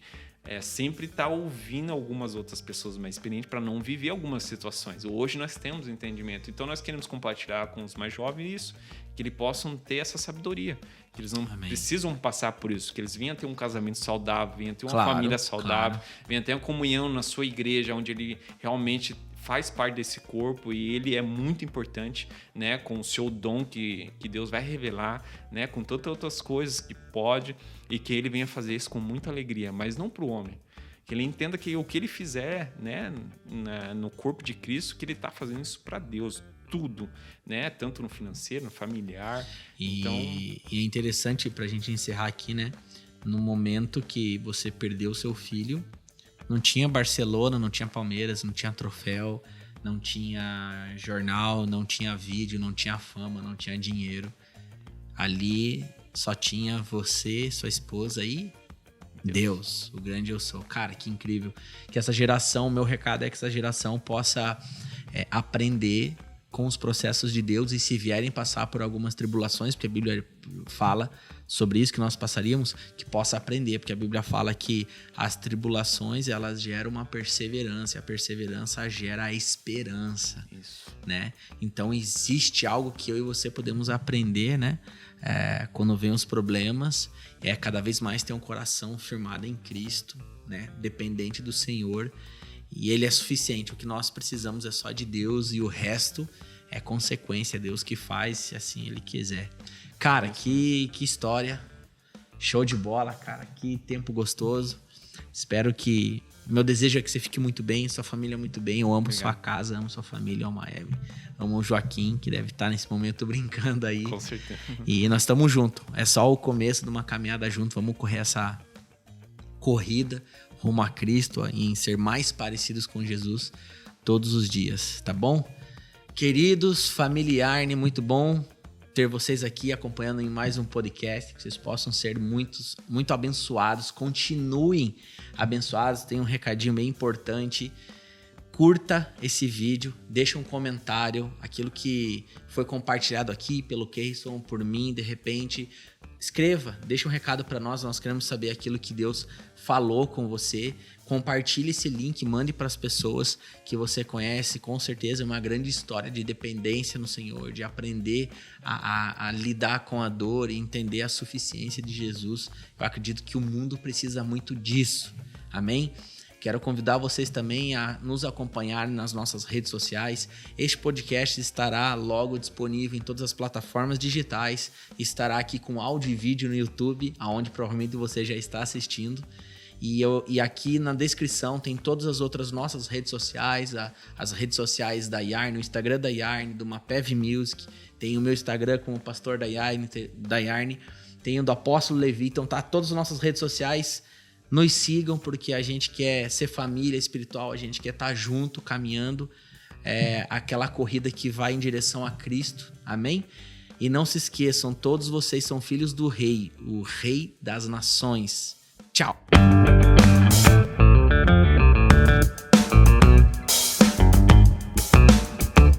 sempre está ouvindo algumas outras pessoas mais experientes para não viver algumas situações. Hoje nós temos entendimento. Então, nós queremos compartilhar com os mais jovens isso, que eles possam ter essa sabedoria, que eles não precisam passar por isso, que eles venham ter um casamento saudável, venham ter uma família saudável, venham ter uma comunhão na sua igreja, onde ele realmente faz parte desse corpo e ele é muito importante, né? Com o seu dom que Deus vai revelar, né? Com tantas outras coisas que pode, e que ele venha fazer isso com muita alegria, mas não para o homem. Que ele entenda que o que ele fizer, né, no corpo de Cristo, que ele está fazendo isso para Deus, tudo, né? Tanto no financeiro, no familiar. E é interessante para a gente encerrar aqui, né? No momento que você perdeu seu filho, não tinha Barcelona, não tinha Palmeiras, não tinha troféu, não tinha jornal, não tinha vídeo, não tinha fama, não tinha dinheiro. Ali só tinha você, sua esposa e Deus, o grande eu sou. Cara, que incrível. Que essa geração, meu recado é que essa geração possa aprender com os processos de Deus, e se vierem passar por algumas tribulações, porque a Bíblia fala sobre isso, que nós passaríamos, que possa aprender, porque a Bíblia fala que as tribulações, elas geram uma perseverança, e a perseverança gera a esperança. Isso. Né? Então existe algo que eu e você podemos aprender, né? Quando vem os problemas, cada vez mais ter um coração firmado em Cristo, né? Dependente do Senhor, e Ele é suficiente. O que nós precisamos é só de Deus, e o resto é consequência. É Deus que faz, se assim Ele quiser. Cara, que história. Show de bola, cara. Que tempo gostoso. Espero que... Meu desejo é que você fique muito bem, sua família muito bem. Eu amo sua casa, amo sua família, amo a Eve, amo o Joaquim, que deve estar nesse momento brincando aí. Com certeza. E nós estamos juntos. É só o começo de uma caminhada junto. Vamos correr essa corrida rumo a Cristo, em ser mais parecidos com Jesus todos os dias, tá bom? Queridos, familiar, muito bom ter vocês aqui acompanhando em mais um podcast, que vocês possam ser muito abençoados, continuem abençoados. Tem um recadinho bem importante: curta esse vídeo, deixa um comentário, aquilo que foi compartilhado aqui pelo Keyson, por mim, de repente, escreva, deixa um recado para nós queremos saber aquilo que Deus falou com você. Compartilhe esse link, mande para as pessoas que você conhece. Com certeza é uma grande história de dependência no Senhor, de aprender a lidar com a dor e entender a suficiência de Jesus. Eu acredito que o mundo precisa muito disso. Amém? Quero convidar vocês também a nos acompanhar nas nossas redes sociais. Este podcast estará logo disponível em todas as plataformas digitais. Estará aqui com áudio e vídeo no YouTube, aonde provavelmente você já está assistindo. E aqui na descrição tem todas as outras nossas redes sociais, as redes sociais da Yarn, o Instagram da Yarn, do Mapev Music, tem o meu Instagram como pastor da Yarn, tem o do Apóstolo Levi. Então tá, todas as nossas redes sociais. Nos sigam, porque a gente quer ser família espiritual, a gente quer estar junto, caminhando, aquela corrida que vai em direção a Cristo, amém? E não se esqueçam, todos vocês são filhos do Rei, o Rei das Nações. Tchau!